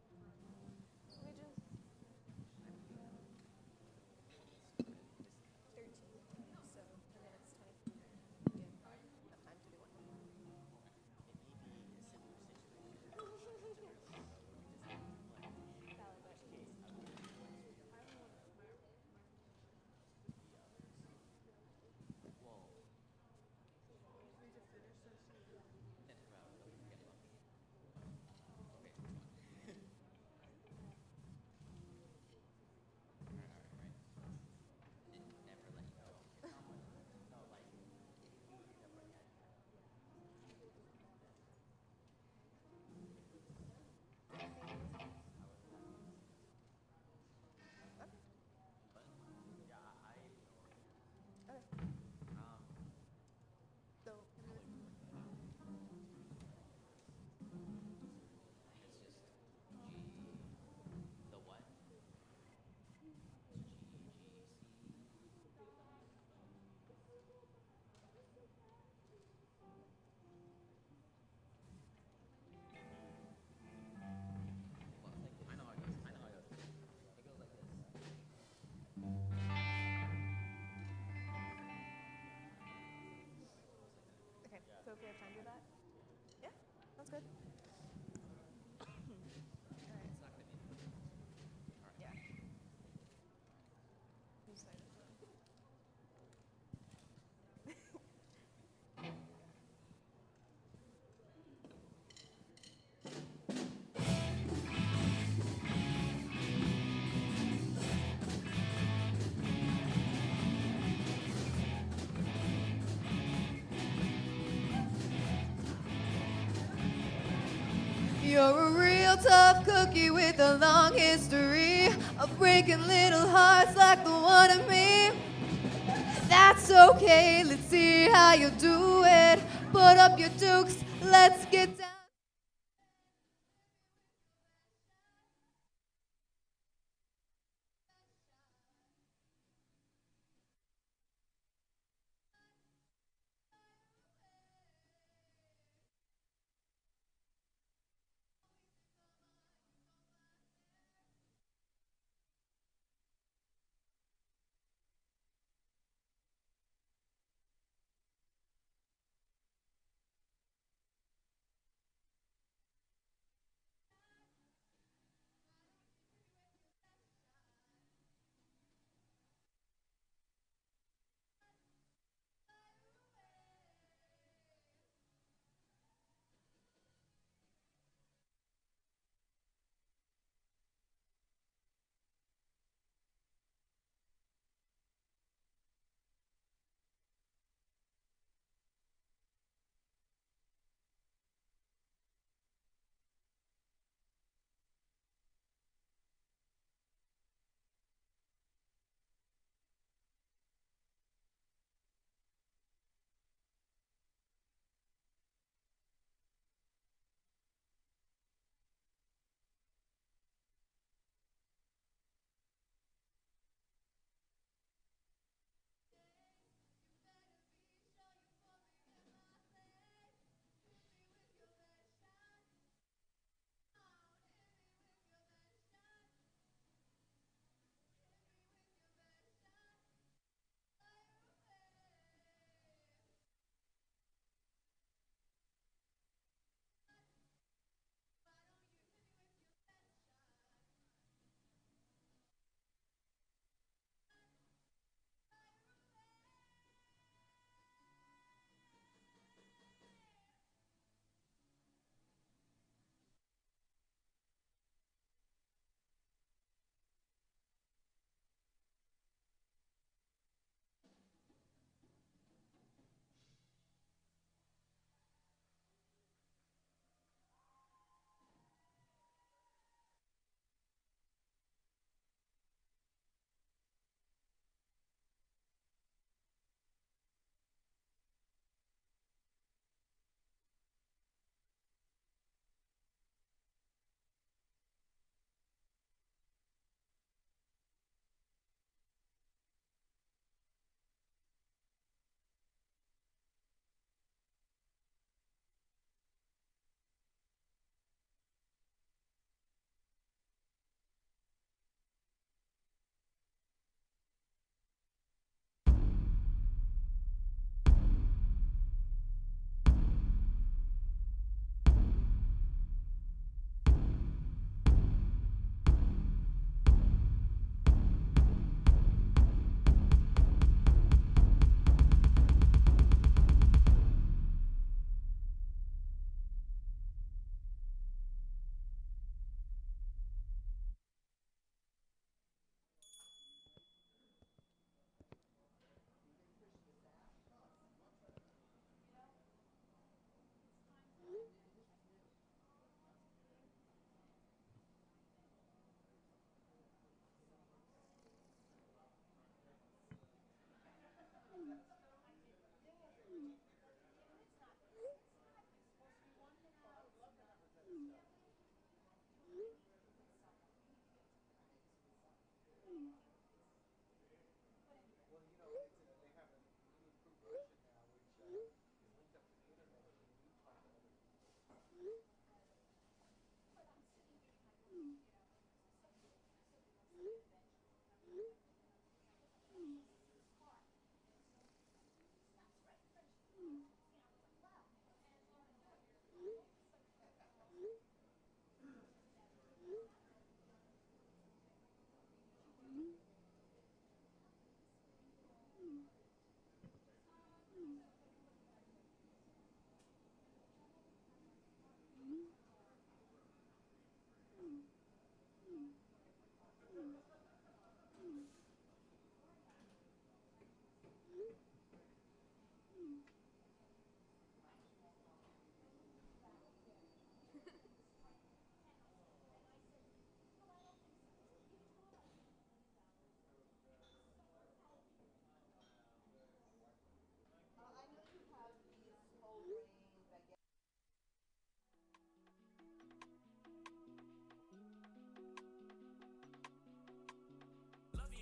it's 20. We have enough time to do one. So if we have time to do that? Yeah, sounds good. You're a real tough cookie with a long history of breaking little hearts like the one of me. That's okay, let's see how you do it. Put up your dukes, let's get down.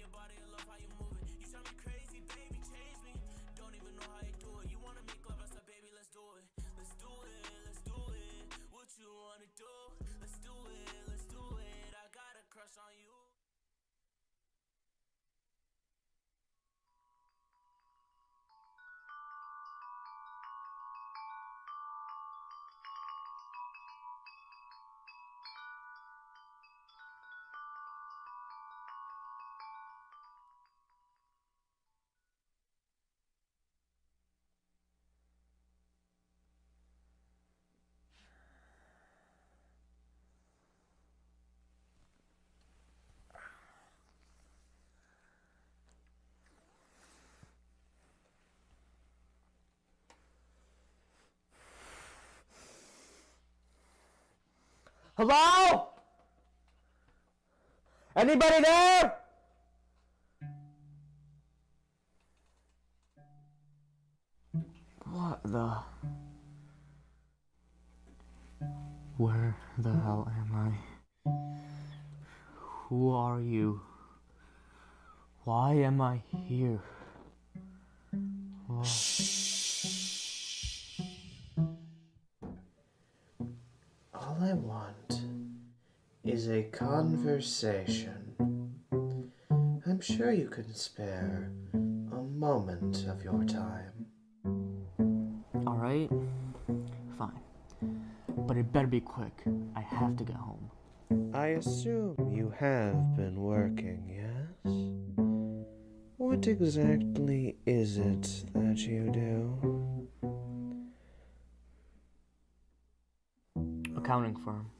your body, I love how you move it. You tell me crazy, baby, change me. Don't even know how you do it. You wanna make love, I said, baby, let's do it. Let's do it, let's do it. What you wanna do? Let's do it, let's do it. I got a crush on you. Hello? Anybody there? What the? Where the hell am I? Who are you? Why am I here? All I want is a conversation. I'm sure you can spare a moment of your time. Alright, fine. But it better be quick. I have to get home. I assume you have been working, yes? What exactly is it that you do? Accounting firm.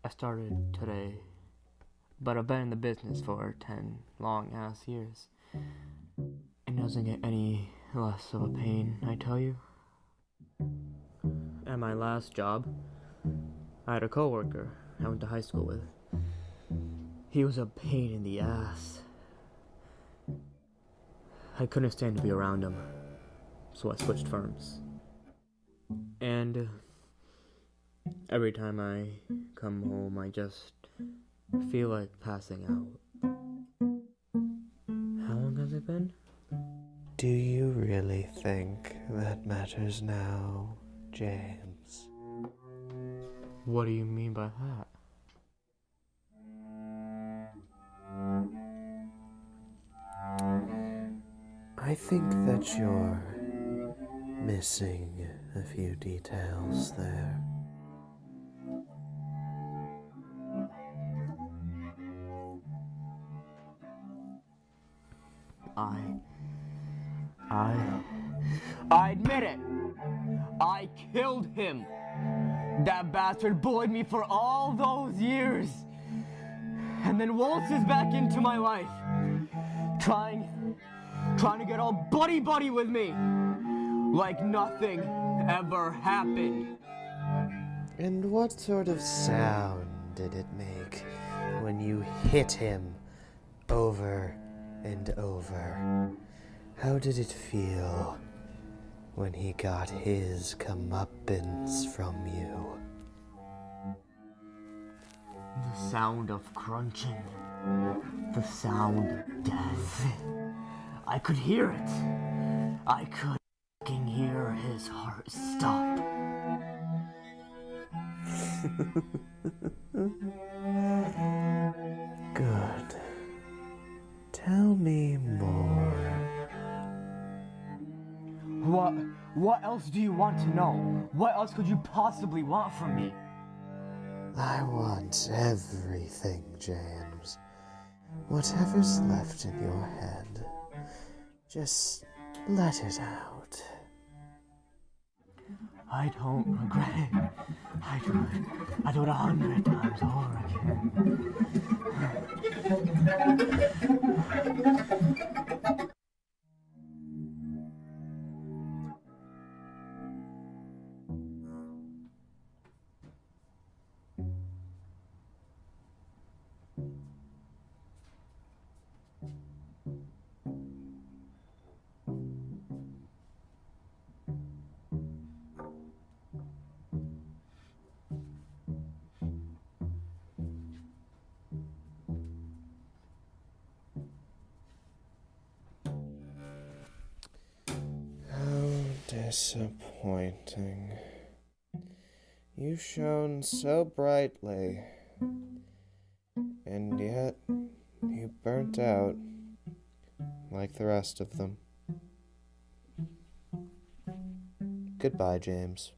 I started today, but I've been in the business for 10 long-ass years. It doesn't get any less of a pain, I tell you. At my last job, I had a coworker I went to high school with. He was a pain in the ass. I couldn't stand to be around him, so I switched firms. And every time I come home, I just feel like passing out. How long has it been? Do you really think that matters now, James? What do you mean by that? I think that you're missing a few details there. I admit it! I killed him! That bastard bullied me for all those years! And then waltzes back into my life, trying to get all buddy-buddy with me, like nothing ever happened. And what sort of sound did it make when you hit him over and over? How did it feel when he got his comeuppance from you? The sound of crunching. The sound of death. I could hear it. I could fucking hear his heart stop. Good. Tell me more. What else do you want to know? What else could you possibly want from me? I want everything, James. Whatever's left in your head, just let it out. I don't regret it. I do it 100 times over again. disappointing. You shone so brightly, and yet you burnt out like the rest of them. Goodbye, James.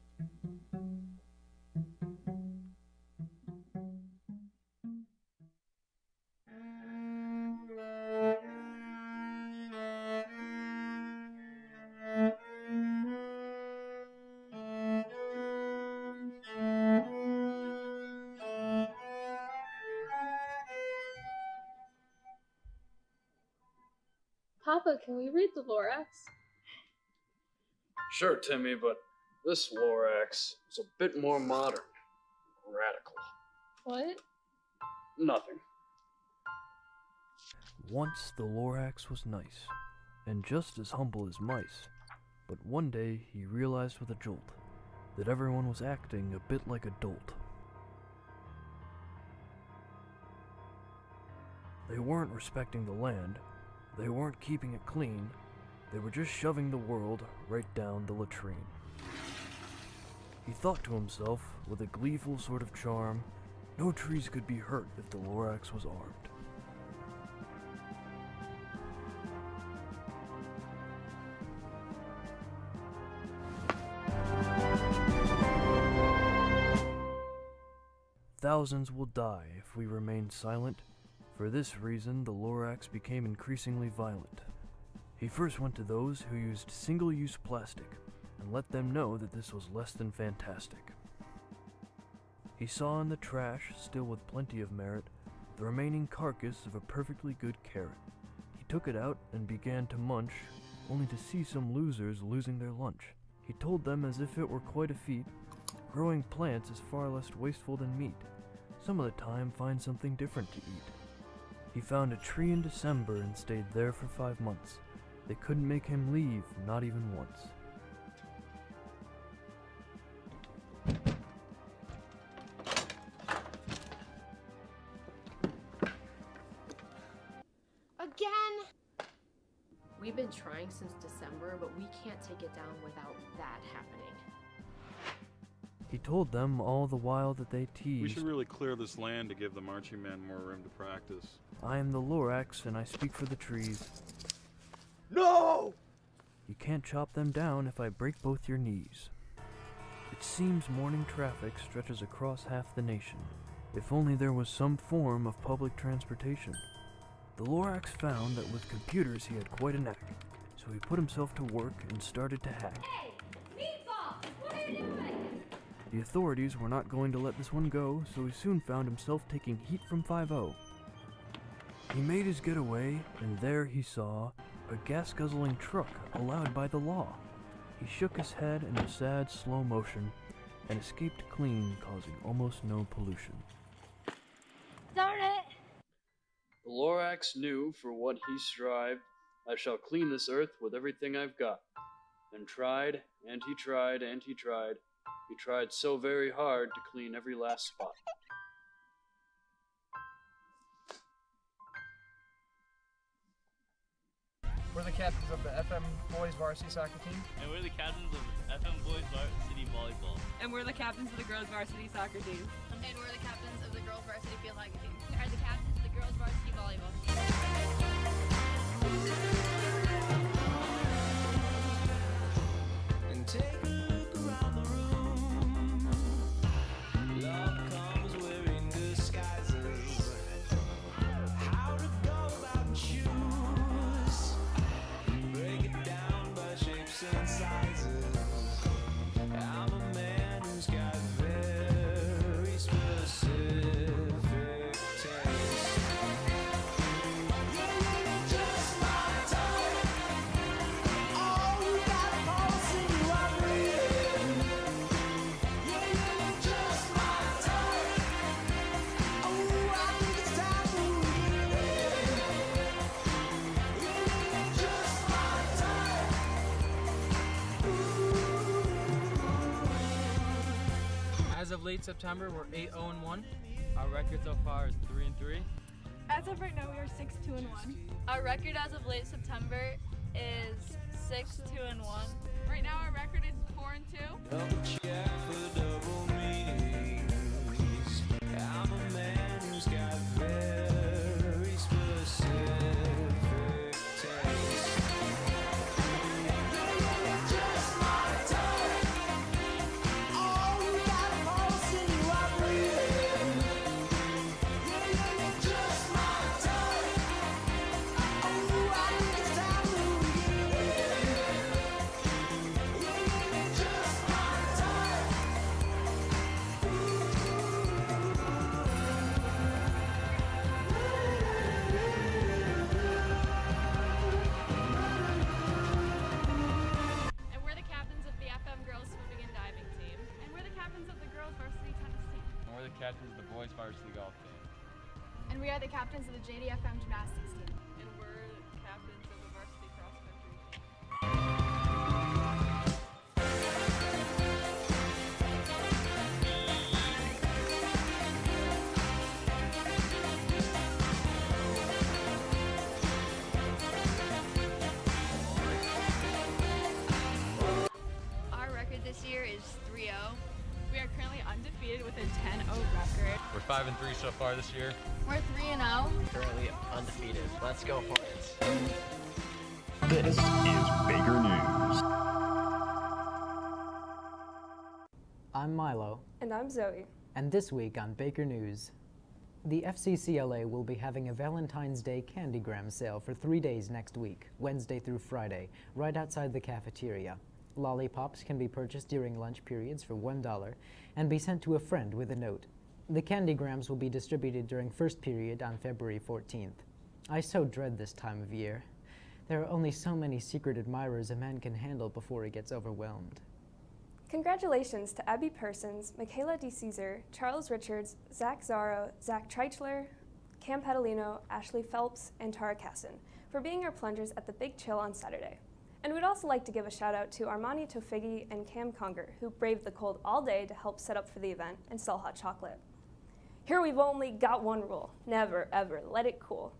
Papa, can we read the Lorax? Sure, Timmy, but this Lorax is a bit more modern. Radical. What? Nothing. Once the Lorax was nice, and just as humble as mice, but one day he realized with a jolt that everyone was acting a bit like a dolt. They weren't respecting the land, they weren't keeping it clean, they were just shoving the world right down the latrine. He thought to himself, with a gleeful sort of charm, no trees could be hurt if the Lorax was armed. Thousands will die if we remain silent. For this reason, the Lorax became increasingly violent. He first went to those who used single-use plastic and let them know that this was less than fantastic. He saw in the trash, still with plenty of merit, the remaining carcass of a perfectly good carrot. He took it out and began to munch, only to see some losers losing their lunch. He told them as if it were quite a feat, growing plants is far less wasteful than meat. Some of the time find something different to eat. He found a tree in December and stayed there for 5 months. They couldn't make him leave, not even once. Again! We've been trying since December, but we can't take it down without that happening. He told them all the while that they teased. We should really clear this land to give the marching men more room to practice. I am the Lorax and I speak for the trees. No! You can't chop them down if I break both your knees. It seems morning traffic stretches across half the nation. If only there was some form of public transportation. The Lorax found that with computers he had quite a knack, so he put himself to work and started to hack. Hey! Meatballs! What are you doing? The authorities were not going to let this one go, so he soon found himself taking heat from 5-0. He made his getaway, and there he saw a gas-guzzling truck allowed by the law. He shook his head in a sad, slow motion and escaped clean, causing almost no pollution. Darn it! The Lorax knew for what he strived, I shall clean this earth with everything I've got. And tried, and he tried, and he tried. He tried so very hard to clean every last spot. We're the captains of the FM Boys Varsity Soccer Team. And we're the captains of FM Boys Varsity Volleyball. And we're the captains of the Girls Varsity Soccer Team. And we're the captains of the Girls Varsity Field Hockey Team. We are the captains of the Girls Varsity Volleyball Team. And take a look around the room. Love comes wearing disguises. How to go about and choose. Break it down by shapes and sizes. I'm a man who's got very specific taste. You're just my type. Oh, you got a pulse and you are breathing. You're just my type. Oh, I think it's time for reading. You're just my type. As of late September, we're 8-0-1. Our record so far is 3-3. As of right now, we are 6-2-1. Our record as of late September is 6, 2, and 1. Right now our record is 4 and 2. Double check for double meanings. I'm a man who's got very specific taste. You're just my type. Oh, you got a pulse in you, I breathe. You're just my type. Oh, I think it's time to begin. You're just my type. And we're the captains of the FM girls swimming and diving team. And we're the captains of the girls varsity tennis team. And we're the captains of the boys varsity golf team. And we are the captains of the JDFM gymnastics team. And we're the captains of the varsity cross country team. Our record this year is 3-0. We are currently undefeated with a 10-0 record. We're 5-3 so far this year. We're 3-0. Currently undefeated. Let's go Hornets. This is Baker News. I'm Milo. And I'm Zoe. And this week on Baker News, the FCCLA will be having a Valentine's Day Candygram sale for 3 days next week, Wednesday through Friday, right outside the cafeteria. Lollipops can be purchased during lunch periods for $1 and be sent to a friend with a note. The Candygrams will be distributed during first period on February 14th. I so dread this time of year. There are only so many secret admirers a man can handle before he gets overwhelmed. Congratulations to Abby Persons, Michaela D. Caesar, Charles Richards, Zach Zaro, Zach Treichler, Cam Petalino, Ashley Phelps, and Tara Casson for being our plungers at the Big Chill on Saturday. And we'd also like to give a shout out to Armani Tofigi and Cam Conger, who braved the cold all day to help set up for the event and sell hot chocolate. Here we've only got one rule: never ever let it cool.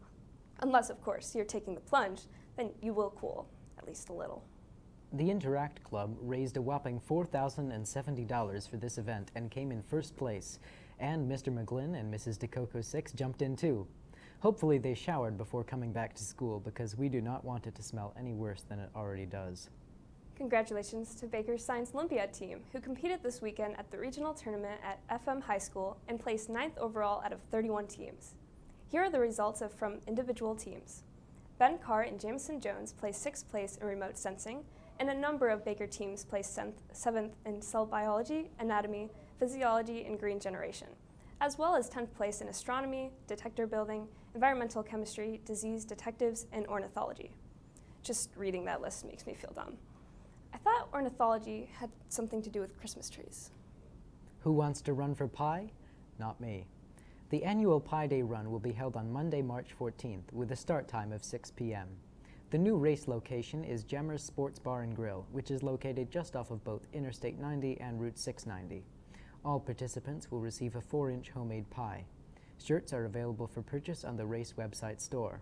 Unless, of course, you're taking the plunge, then you will cool, at least a little. The Interact Club raised a whopping $4,070 for this event and came in first place, and Mr. McGlynn and Mrs. DeCoco 6 jumped in too. Hopefully they showered before coming back to school because we do not want it to smell any worse than it already does. Congratulations to Baker's Science Olympiad team, who competed this weekend at the regional tournament at FM High School and placed 9th overall out of 31 teams. Here are the results from individual teams. Ben Carr and Jameson Jones placed 6th place in remote sensing, and a number of Baker teams placed 7th in cell biology, anatomy, physiology, and green generation, as well as 10th place in astronomy, detector building, environmental chemistry, disease detectives, and ornithology. Just reading that list makes me feel dumb. I thought ornithology had something to do with Christmas trees. Who wants to run for pie? Not me. The annual Pi Day run will be held on Monday, March 14th, with a start time of 6 p.m. The new race location is Gemmer's Sports Bar and Grill, which is located just off of both Interstate 90 and Route 690. All participants will receive a 4-inch homemade pie. Shirts are available for purchase on the race website store.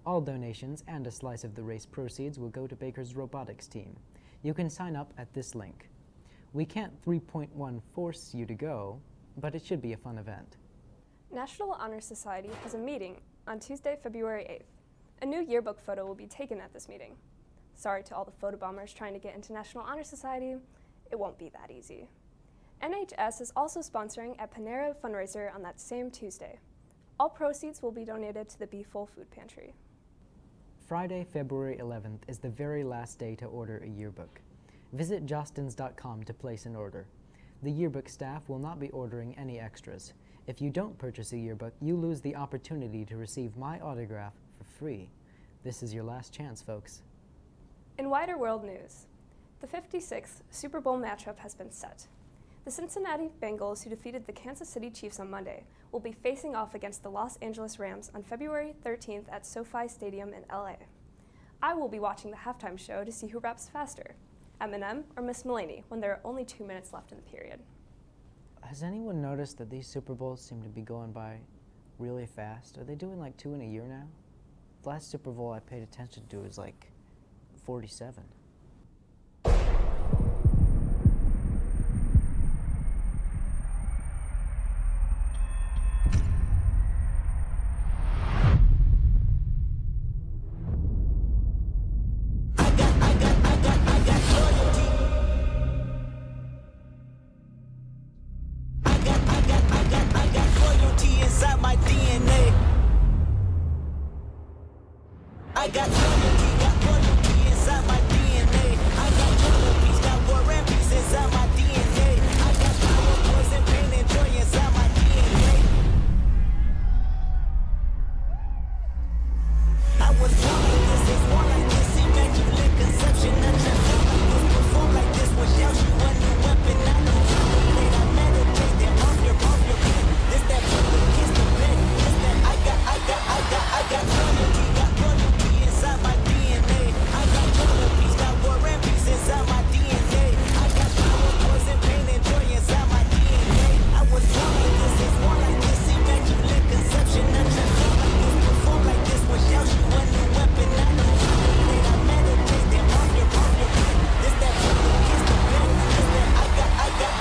All donations and a slice of the race proceeds will go to Baker's robotics team. You can sign up at this link. We can't 3.1 force you to go, but it should be a fun event. National Honor Society has a meeting on Tuesday, February 8th. A new yearbook photo will be taken at this meeting. Sorry to all the photobombers trying to get into National Honor Society, it won't be that easy. NHS is also sponsoring a Panera fundraiser on that same Tuesday. All proceeds will be donated to the Be Full Food Pantry. Friday, February 11th is the very last day to order a yearbook. Visit jostens.com to place an order. The yearbook staff will not be ordering any extras. If you don't purchase a yearbook, you lose the opportunity to receive my autograph for free. This is your last chance, folks. In wider world news, the 56th Super Bowl matchup has been set. The Cincinnati Bengals, who defeated the Kansas City Chiefs on Monday, will be facing off against the Los Angeles Rams on February 13th at SoFi Stadium in LA. I will be watching the halftime show to see who raps faster, Eminem or Miss Mulaney, when there are only 2 minutes left in the period. Has anyone noticed that these Super Bowls seem to be going by really fast? Are they doing like 2 in a year now? The last Super Bowl I paid attention to was like 47. I got loyalty, got loyalty inside my DNA. I got loyalty, got war and peace inside my DNA. I got power, poison, pain, and joy inside my DNA. I was born like this, it's born like this, immaculate conception. I transform like this, perform like this, without you a new weapon. I don't contemplate, I meditate, then off your pen. This that bullet against the pen. This that I got loyalty inside my DNA. I got loyalty, got war and peace inside my DNA. I got power, poison, pain, and joy inside my DNA. I was born like this, it's born like this, immaculate conception. I transform like this, perform like this, without you a new weapon. I don't contemplate, I meditate, then off your pen. This that bullet against the pen. This that I got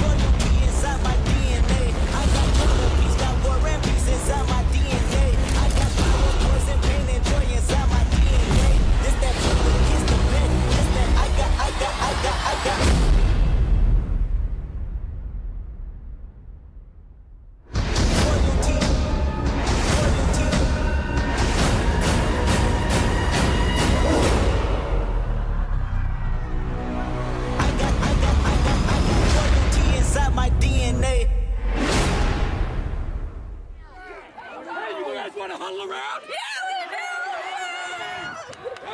loyalty inside my DNA. I got loyalty, got war and peace inside my DNA. I got power, poison, pain, and joy inside my DNA. This that bullet against the pen. This that I got. Inside my DNA. Hey, you guys want to huddle around? Yeah, we do! Let's go!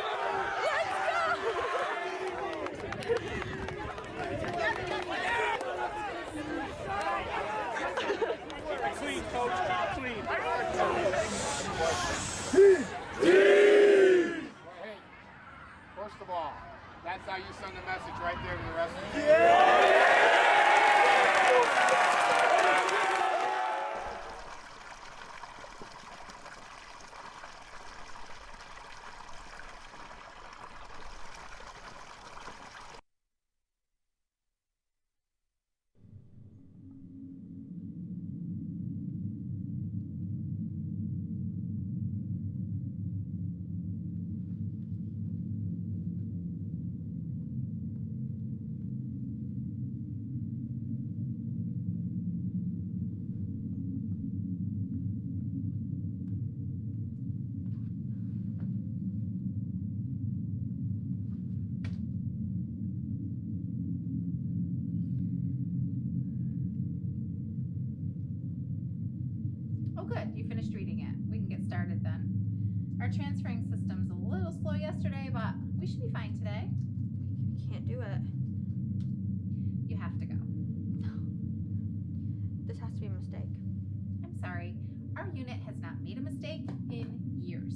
Clean, coach, clean. Hey, first of all, that's how you send the message right there to the rest of the team. Oh good, you finished reading it. We can get started then. Our transferring system's a little slow yesterday, but we should be fine today. I can't do it. You have to go. This has to be a mistake. I'm sorry. Our unit has not made a mistake in years.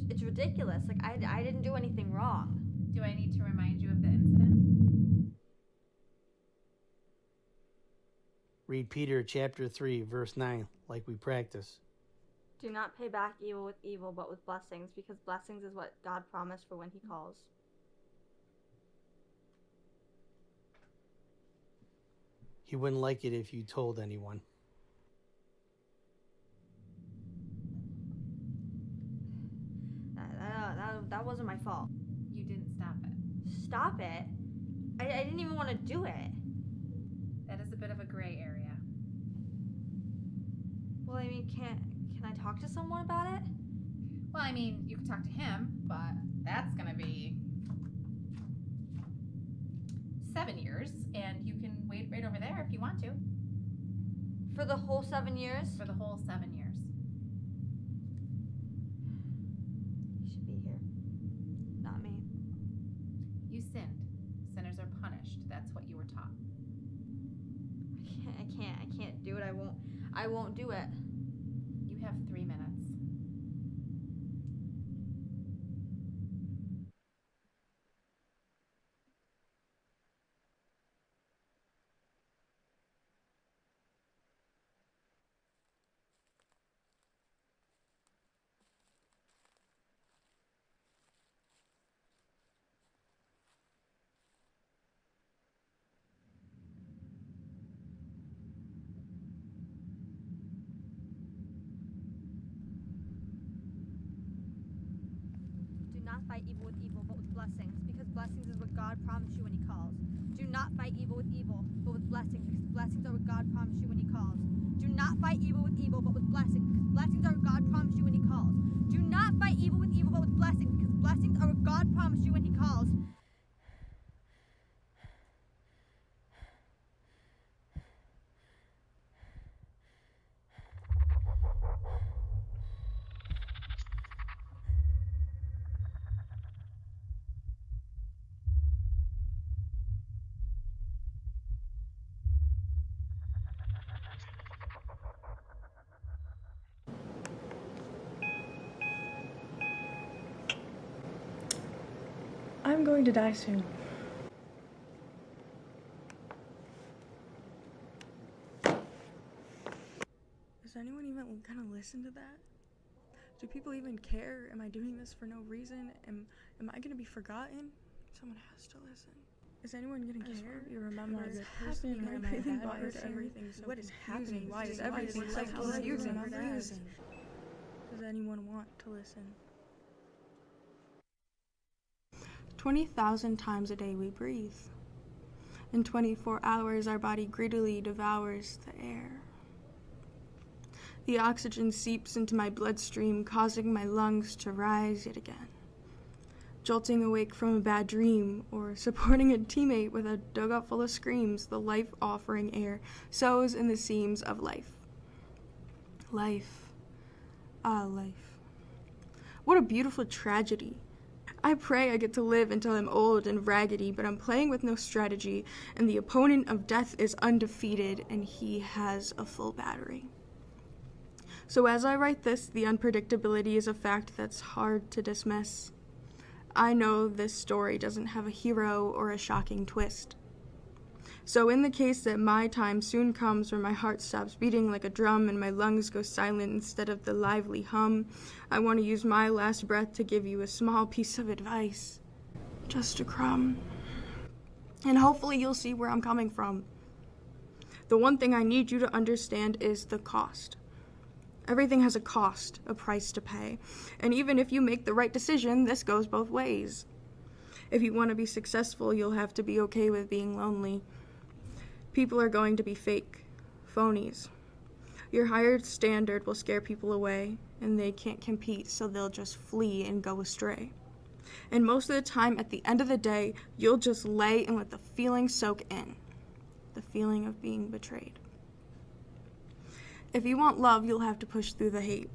It's ridiculous. Like, I didn't do anything wrong. Do I need to remind you of the incident? Read Peter chapter 3, verse 9, like we practice. Do not pay back evil with evil, but with blessings, because blessings is what God promised for when He calls. He wouldn't like it if you told anyone. That wasn't my fault. You didn't stop it. Stop it? I didn't even want to do it. That is a bit of a gray area. Well, I mean, can I talk to someone about it? Well, I mean, you can talk to him, but that's gonna be 7 years, and you can wait right over there if you want to. For the whole 7 years? For the whole 7 years. He should be here. Not me. You sinned. Sinners are punished. That's what you were taught. I can't do it. I won't do it. You have 3 minutes. not fight evil with evil, but with blessings, because blessings is what God promised you when He calls. Do not fight evil with evil, but with blessings, because blessings are what God promised you when He calls. Do not fight evil with evil, but with blessings, because blessings are what God promised you when He calls. Do not fight evil with evil, but with blessings, because blessings are what God promised you when He calls. I'm going to die soon. Is anyone even gonna listen to that? Do people even care? Am I doing this for no reason? Am I gonna be forgotten? Someone has to listen. Is anyone gonna care? You remember the person or am I really bothered everything? So what is happening? Why is everything so confusing? Does anyone want to listen? 20,000 times a day we breathe. In 24 hours, our body greedily devours the air. The oxygen seeps into my bloodstream, causing my lungs to rise yet again. Jolting awake from a bad dream, or supporting a teammate with a dugout full of screams, the life-offering air sows in the seams of life. Life. Ah, life. What a beautiful tragedy. I pray I get to live until I'm old and raggedy, but I'm playing with no strategy, and the opponent of death is undefeated, and he has a full battery. So as I write this, the unpredictability is a fact that's hard to dismiss. I know this story doesn't have a hero or a shocking twist. So in the case that my time soon comes where my heart stops beating like a drum and my lungs go silent instead of the lively hum, I want to use my last breath to give you a small piece of advice. Just a crumb. And hopefully you'll see where I'm coming from. The one thing I need you to understand is the cost. Everything has a cost, a price to pay. And even if you make the right decision, this goes both ways. If you want to be successful, you'll have to be okay with being lonely. People are going to be fake, phonies. Your higher standard will scare people away, and they can't compete, so they'll just flee and go astray. And most of the time, at the end of the day, you'll just lay and let the feeling soak in. The feeling of being betrayed. If you want love, you'll have to push through the hate.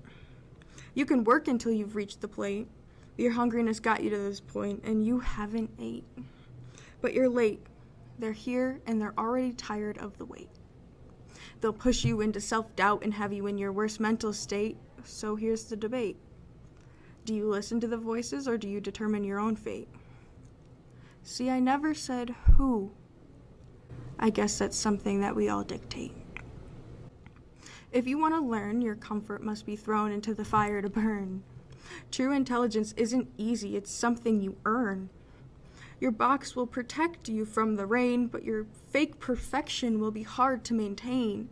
You can work until you've reached the plate. Your hungriness got you to this point, and you haven't ate. But you're late. They're here, and they're already tired of the wait. They'll push you into self-doubt and have you in your worst mental state, so here's the debate. Do you listen to the voices, or do you determine your own fate? See, I never said who. I guess that's something that we all dictate. If you want to learn, your comfort must be thrown into the fire to burn. True intelligence isn't easy, it's something you earn. Your box will protect you from the rain, but your fake perfection will be hard to maintain.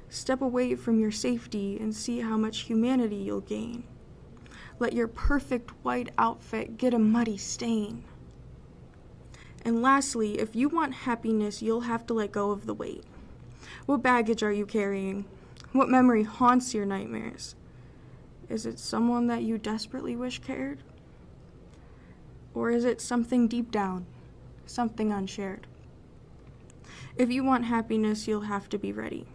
Step away from your safety and see how much humanity you'll gain. Let your perfect white outfit get a muddy stain. And lastly, if you want happiness, you'll have to let go of the weight. What baggage are you carrying? What memory haunts your nightmares? Is it someone that you desperately wish cared? Or is it something deep down, something unshared? If you want happiness, you'll have to be ready.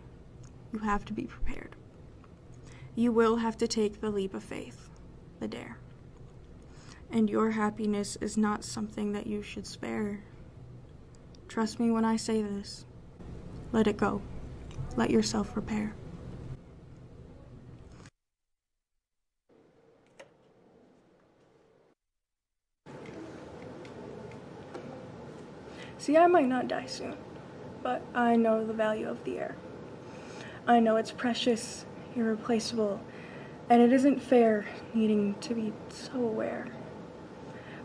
You have to be prepared. You will have to take the leap of faith, the dare. And your happiness is not something that you should spare. Trust me when I say this. Let it go. Let yourself repair. See, I might not die soon, but I know the value of the air. I know it's precious, irreplaceable, and it isn't fair needing to be so aware.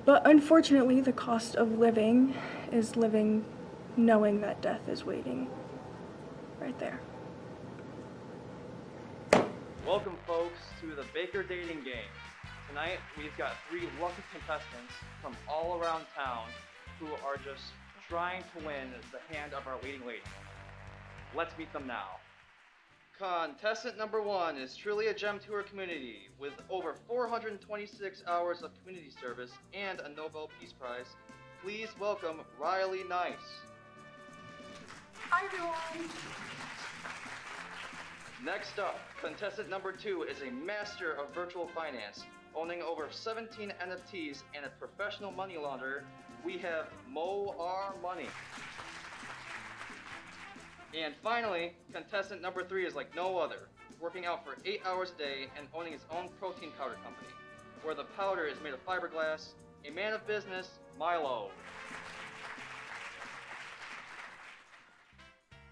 But unfortunately, the cost of living is living knowing that death is waiting right there. Welcome, folks, to the Baker Dating Game. Tonight, we've got 3 lucky contestants from all around town who are just trying to win the hand of our leading lady. Let's meet them now. Contestant number 1 is truly a gem to her community with over 426 hours of community service and a Nobel Peace Prize. Please welcome Riley Nice. Hi, everyone. Next up, contestant number 2 is a master of virtual finance, owning over 17 NFTs and a professional money launderer. We have Mo R Money. And finally, contestant number 3 is like no other, working out for 8 hours a day and owning his own protein powder company, where the powder is made of fiberglass. A man of business, Milo.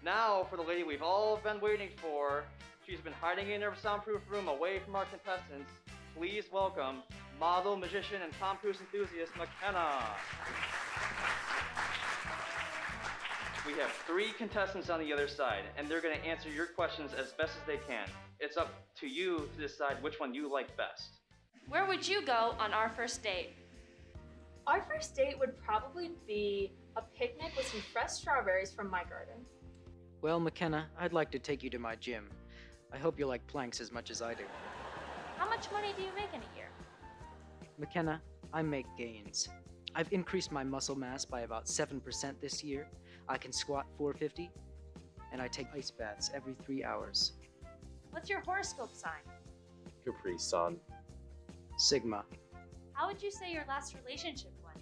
Now for the lady we've all been waiting for. She's been hiding in her soundproof room away from our contestants. Please welcome model, magician, and Tom Cruise enthusiast, McKenna. We have 3 contestants on the other side, and they're going to answer your questions as best as they can. It's up to you to decide which one you like best. Where would you go on our first date? Our first date would probably be a picnic with some fresh strawberries from my garden. Well, McKenna, I'd like to take you to my gym. I hope you like planks as much as I do. How much money do you make in a year? McKenna, I make gains. I've increased my muscle mass by about 7% this year. I can squat 450, and I take ice baths every 3 hours. What's your horoscope sign? Capri Sun. Sigma. How would you say your last relationship went?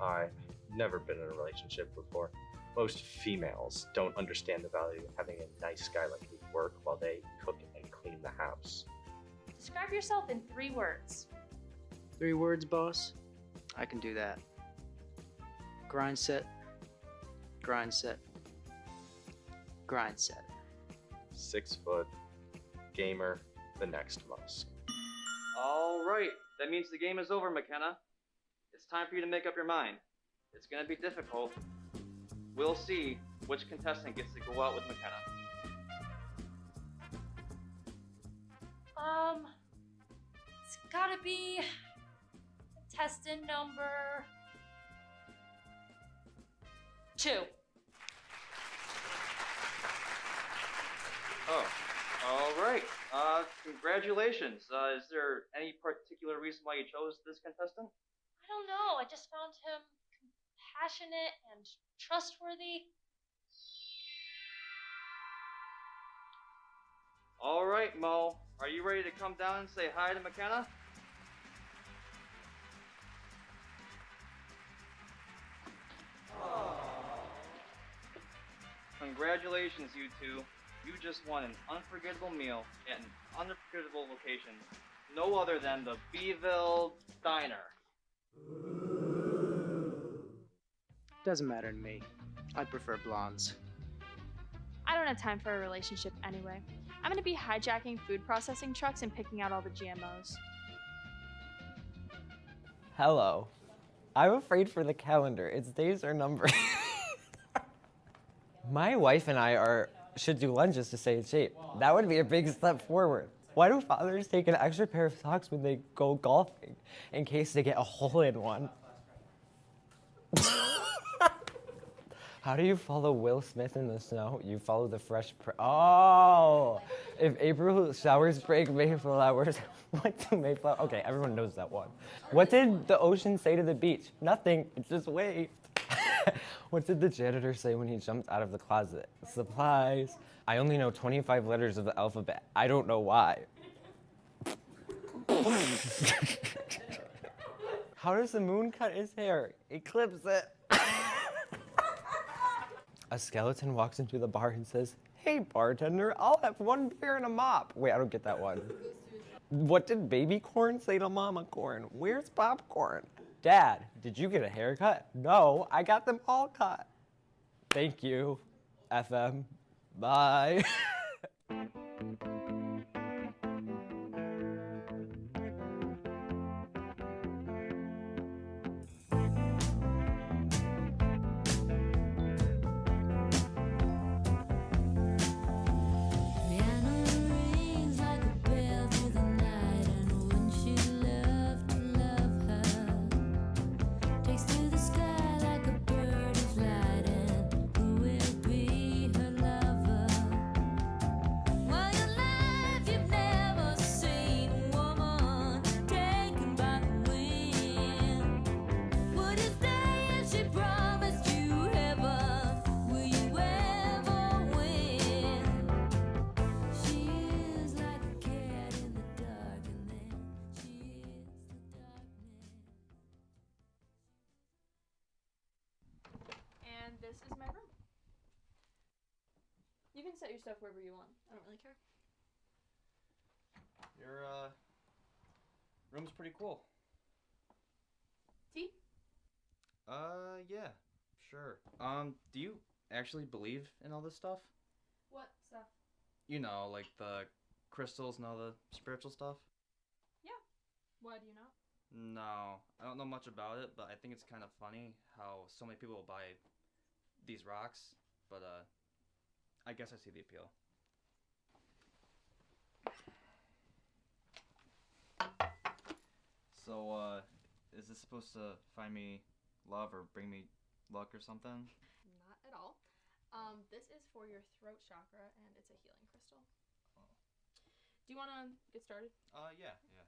I've never been in a relationship before. Most females don't understand the value of having a nice guy like me work while they cook and clean the house. Describe yourself in 3 words. 3 words, boss? I can do that. Grind set, grind set, grind set. 6 foot, gamer, the next Musk. All right, that means the game is over, McKenna. It's time for you to make up your mind. It's going to be difficult. We'll see which contestant gets to go out with McKenna. It's gotta be contestant number 2. Oh, all right. Congratulations. Is there any particular reason why you chose this contestant? I don't know, I just found him compassionate and trustworthy. All right, Mo. Are you ready to come down and say hi to McKenna? Congratulations, you two. You just won an unforgettable meal at an unforgettable location. No other than the Fayetteville Diner. Doesn't matter to me. I prefer blondes. I don't have time for a relationship anyway. I'm gonna be hijacking food processing trucks and picking out all the GMOs. Hello. I'm afraid for the calendar. Its days are numbered. My wife and I should do lunges to stay in shape. That would be a big step forward. Why do fathers take an extra pair of socks when they go golfing in case they get a hole in one? How do you follow Will Smith in the snow? You follow the Oh! If April showers break Mayflowers, what do Mayflower? Okay, everyone knows that one. What did the ocean say to the beach? Nothing, it just waved. What did the janitor say when he jumped out of the closet? Supplies. I only know 25 letters of the alphabet. I don't know why. How does the moon cut his hair? It clips it. A skeleton walks into the bar and says, "Hey bartender, I'll have 1 beer and a mop." Wait, I don't get that one. What did baby corn say to mama corn? Where's popcorn? Dad, did you get a haircut? No, I got them all cut. Thank you, FM. Bye. Rihanna rings like a bell through the night, and when she left this is my room. You can set your stuff wherever you want. I don't really care. Your room's pretty cool. Tea? Yeah, sure. Do you actually believe in all this stuff? What stuff? You know, like the crystals and all the spiritual stuff? Yeah. Why do you not? No, I don't know much about it, but I think it's kind of funny how so many people will buy these rocks, but I guess I see the appeal. So, is this supposed to find me love or bring me luck or something? Not at all. This is for your throat chakra, and it's a healing crystal. Oh. Do you want to get started? Yeah, sure.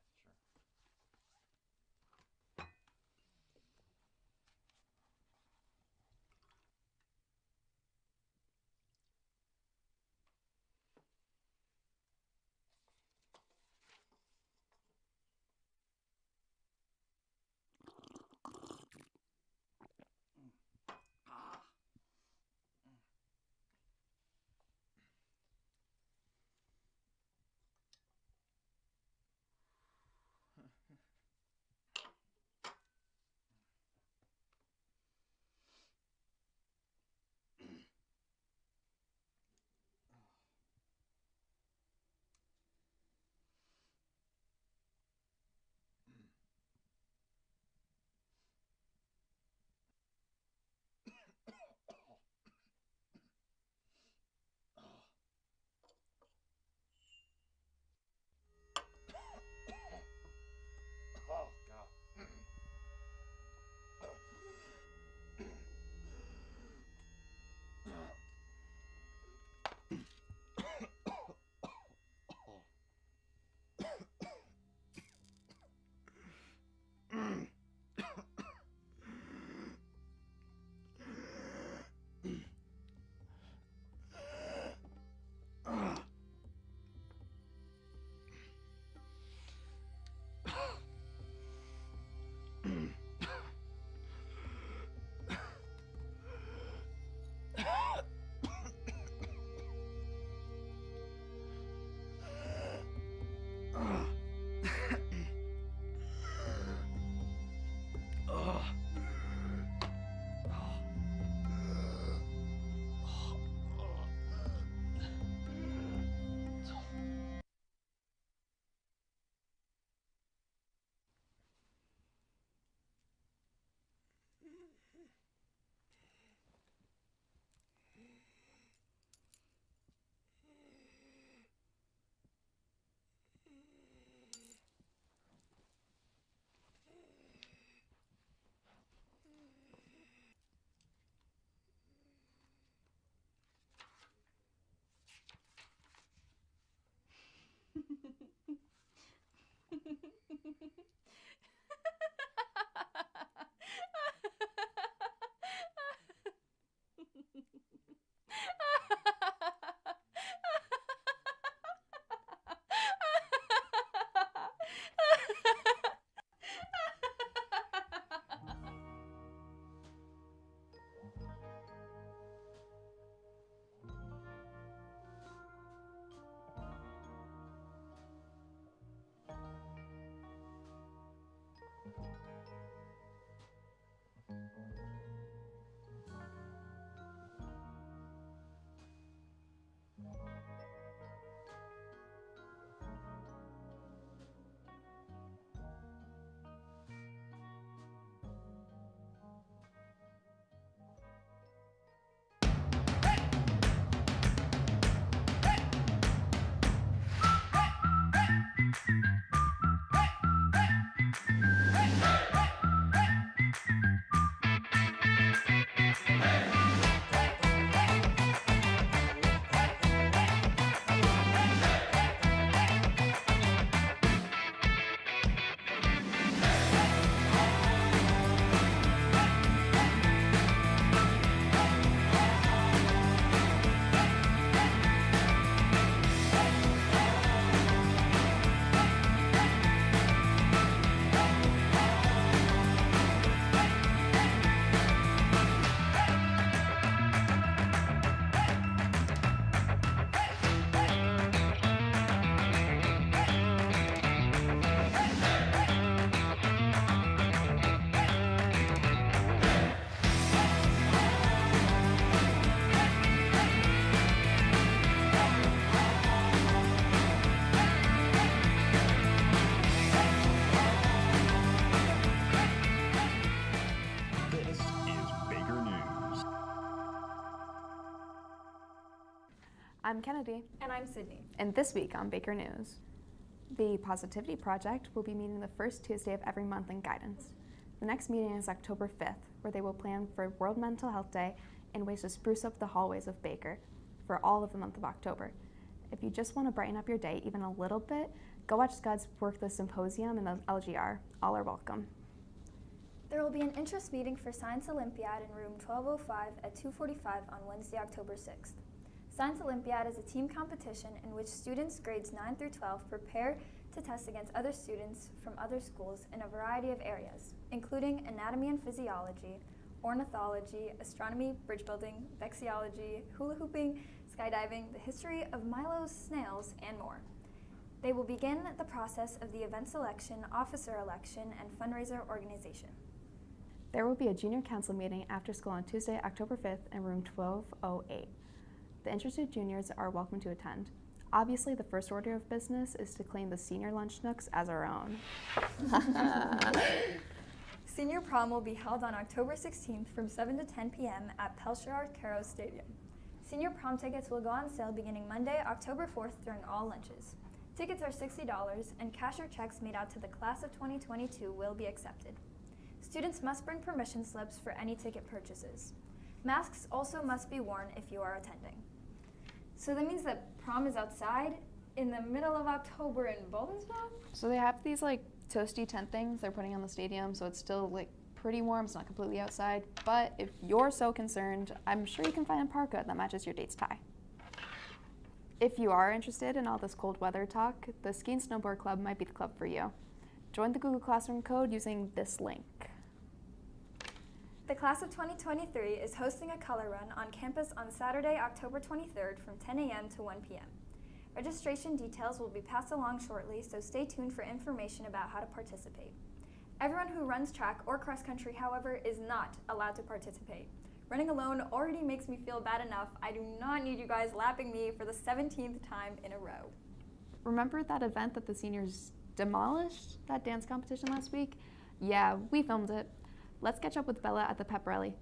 I'm Kennedy. And I'm Sydney. And this week on Baker News, the Positivity Project will be meeting the first Tuesday of every month in guidance. The next meeting is October 5th, where they will plan for World Mental Health Day and ways to spruce up the hallways of Baker for all of the month of October. If you just want to brighten up your day even a little bit, go watch Scott's Work the Symposium in the LGR. All are welcome. There will be an interest meeting for Science Olympiad in room 1205 at 2:45 on Wednesday, October 6th. Science Olympiad is a team competition in which students grades 9 through 12 prepare to test against other students from other schools in a variety of areas, including anatomy and physiology, ornithology, astronomy, bridge building, vexillology, hula hooping, skydiving, the history of Milo's snails, and more. They will begin the process of the event selection, officer election, and fundraiser organization. There will be a junior council meeting after school on Tuesday, October 5th in room 1208. The interested juniors are welcome to attend. Obviously, the first order of business is to claim the senior lunch nooks as our own. Senior prom will be held on October 16th from 7 to 10 p.m. at Pelshar Caro Stadium. Senior prom tickets will go on sale beginning Monday, October 4th during all lunches. Tickets are $60 and cash or checks made out to the class of 2022 will be accepted. Students must bring permission slips for any ticket purchases. Masks also must be worn if you are attending. So that means that prom is outside in the middle of October in Baldwinsville? So they have these like toasty tent things they're putting on the stadium, so it's still like pretty warm, it's not completely outside. But if you're so concerned, I'm sure you can find a parka that matches your date's tie. If you are interested in all this cold weather talk, the Ski and Snowboard Club might be the club for you. Join the Google Classroom code using this link. The class of 2023 is hosting a color run on campus on Saturday, October 23rd from 10 a.m. to 1 p.m. Registration details will be passed along shortly, so stay tuned for information about how to participate. Everyone who runs track or cross country, however, is not allowed to participate. Running alone already makes me feel bad enough. I do not need you guys lapping me for the 17th time in a row. Remember that event that the seniors demolished, that dance competition last week? Yeah, we filmed it. Let's catch up with Bella at the pep rally.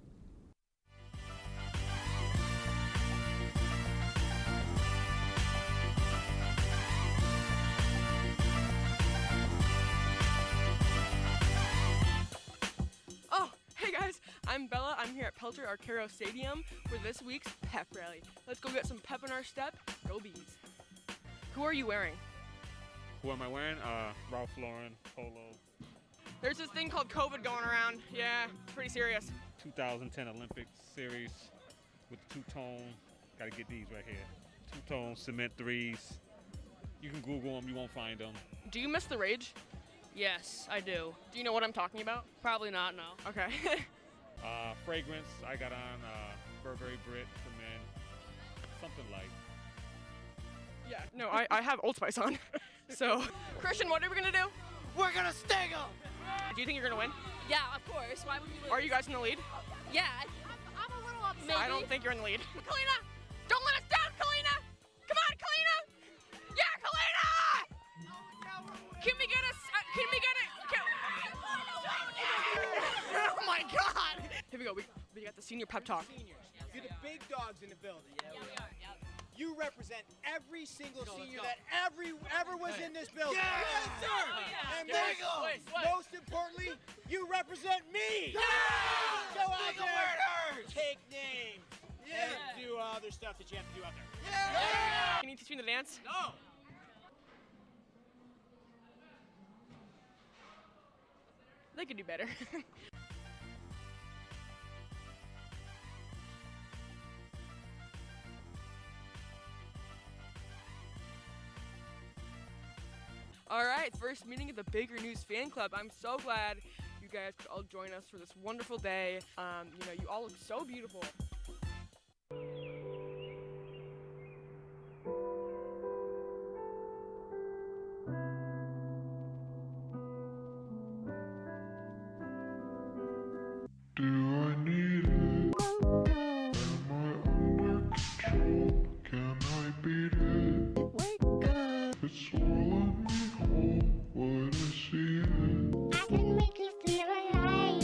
Oh, hey guys, I'm Bella. I'm here at Pelter Arcaro Stadium for this week's pep rally. Let's go get some pep in our step. Go Bees. Who are you wearing? Who am I wearing? Ralph Lauren, Polo. There's this thing called COVID going around. Yeah, it's pretty serious. 2010 Olympic series with the two-tone. Gotta get these right here. Two-tone cement threes. You can Google them, you won't find them. Do you miss the rage? Yes, I do. Do you know what I'm talking about? Probably not, no. Okay. Fragrance, I got on Burberry Brit for men. Something like. Yeah, no, I have Old Spice on. So, Christian, what are we gonna do? We're gonna sting them! Do you think you're gonna win? Yeah, of course. Why would we lose? Are you guys in the lead? Yeah, I'm a little upset. Maybe. I don't think you're in the lead. Kalina! Don't let us down, Kalina! Come on, Kalina! Yeah, Kalina! Can we get a... Oh my god! Here we go. We got the senior pep talk. You're the big dogs in the building. Yeah, we are. Yep. You represent every single senior that ever was in this building. Yes, sir! Oh, And most importantly, you represent me! Yeah! Go out there, take names, and do other stuff that you have to do out there. Yeah! Can you teach me the dance? No! They could do better. All right, first meeting of the Baker News Fan Club. I'm so glad you guys could all join us for this wonderful day. You all look so beautiful. Do I need it? Am I under control? Can I beat it? Wake up! It's swallowing me whole. Would I see it? I can make you feel alive.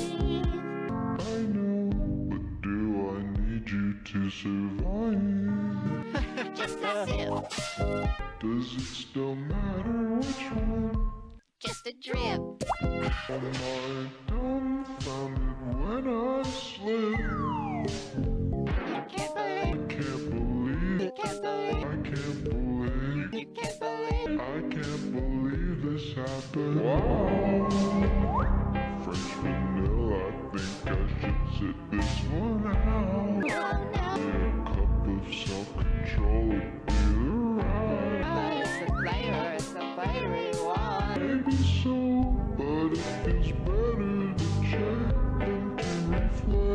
I know, but do I need you to survive? Just Does it still matter which one? Just a drip. Am I dumbfounded when I slip? You can't believe. Can't believe. You can't believe. I can't believe. You can't believe. I can't believe this happened. Wow. French vanilla, I think I should sit this one out. A cup of self-control would be the right. It's the flavor you want. Maybe so, but it feels better to check than to reflect.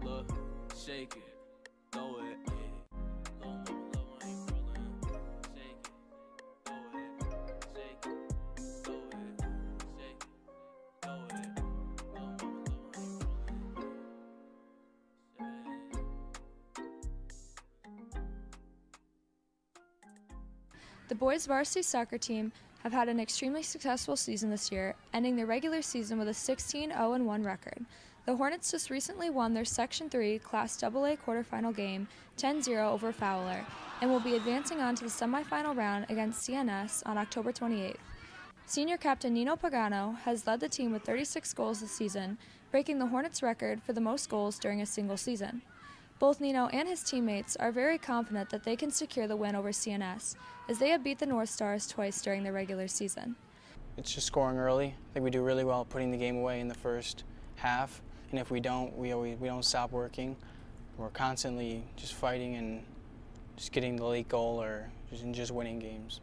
Look, shake it, throw it, yeah. Little mama love when he rollin'. Shake it, throw it, shake it, throw it, shake it, throw it. Little mama love when he rollin'. The boys varsity soccer team have had an extremely successful season this year, ending their regular season with a 16-0-1 record. The Hornets just recently won their Section 3 Class AA quarterfinal game 10-0 over Fowler and will be advancing on to the semifinal round against CNS on October 28th. Senior captain Nino Pagano has led the team with 36 goals this season, breaking the Hornets' record for the most goals during a single season. Both Nino and his teammates are very confident that they can secure the win over CNS, as they have beat the North Stars twice during the regular season. It's just scoring early. I think we do really well putting the game away in the first half, and if we don't, we don't stop working. We're constantly just fighting and just getting the late goal or just winning games.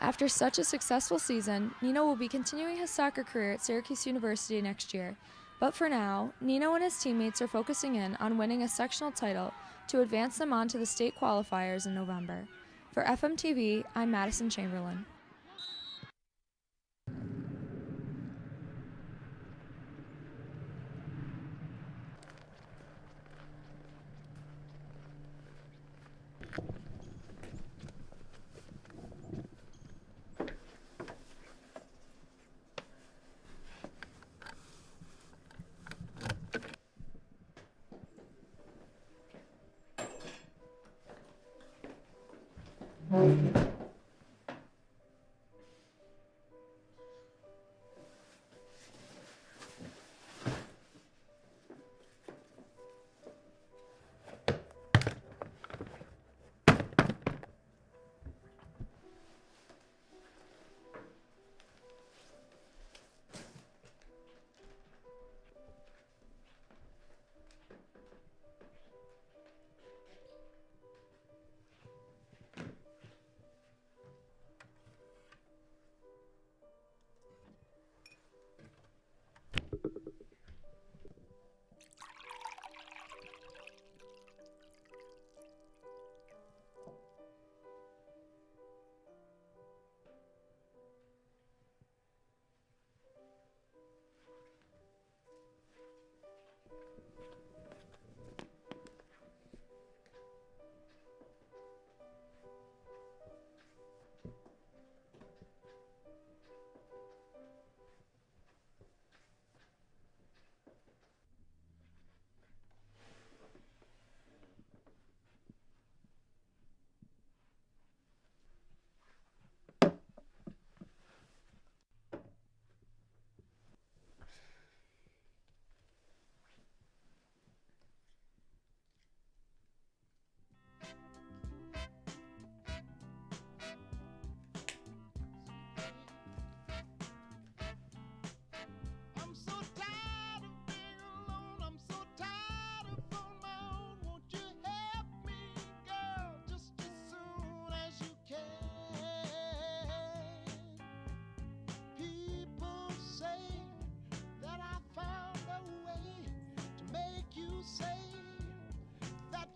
After such a successful season, Nino will be continuing his soccer career at Syracuse University next year. But for now, Nino and his teammates are focusing in on winning a sectional title to advance them on to the state qualifiers in November. For FMTV, I'm Madison Chamberlain.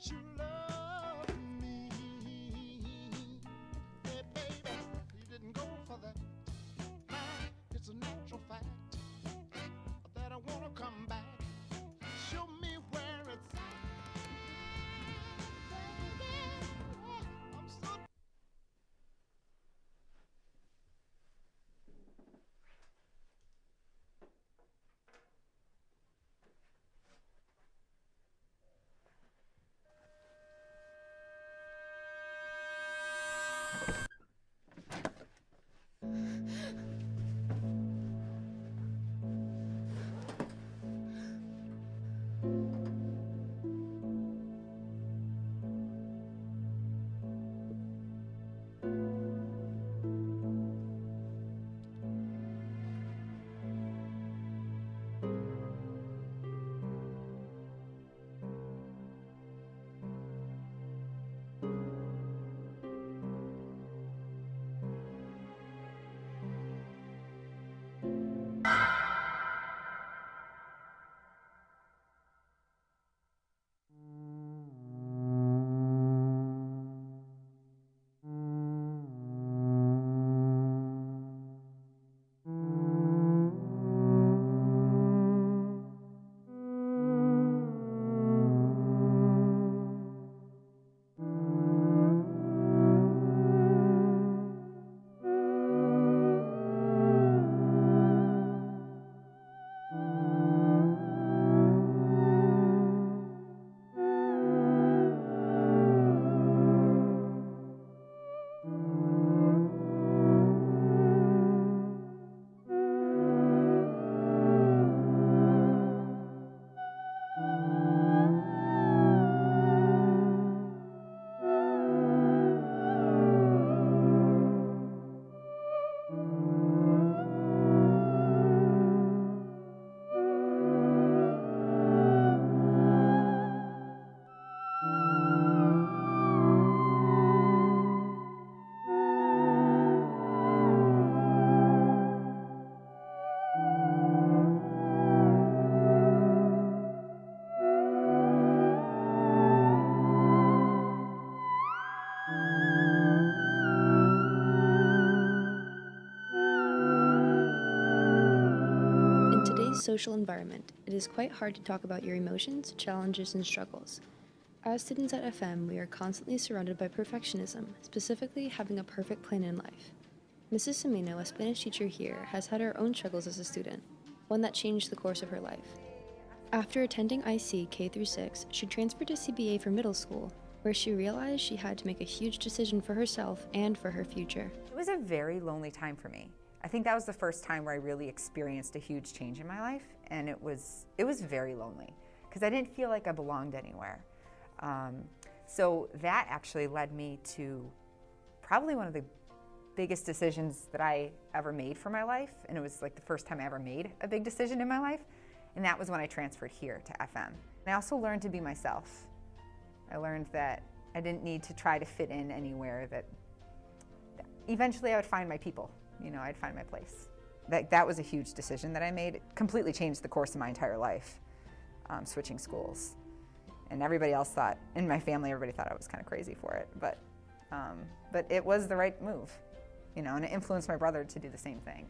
You love me, hey baby. social environment, it is quite hard to talk about your emotions, challenges, and struggles. As students at FM, we are constantly surrounded by perfectionism, specifically having a perfect plan in life. Mrs. Semino, a Spanish teacher here, has had her own struggles as a student, one that changed the course of her life. After attending IC K-6, she transferred to CBA for middle school, where she realized she had to make a huge decision for herself and for her future. It was a very lonely time for me. I think that was the first time where I really experienced a huge change in my life, and it was very lonely because I didn't feel like I belonged anywhere. So that actually led me to probably one of the biggest decisions that I ever made for my life, and it was like the first time I ever made a big decision in my life, and that was when I transferred here to FM. And I also learned to be myself. I learned that I didn't need to try to fit in anywhere, that eventually I would find my people. I'd find my place. That was a huge decision that I made. It completely changed the course of my entire life, switching schools. And everybody else thought, in my family, everybody thought I was kind of crazy for it. But it was the right move, and it influenced my brother to do the same thing.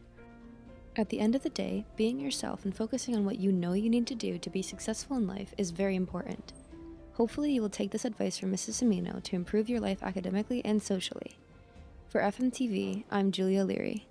At the end of the day, being yourself and focusing on what you know you need to do to be successful in life is very important. Hopefully you will take this advice from Mrs. Semino to improve your life academically and socially. For FMTV, I'm Julia Leary.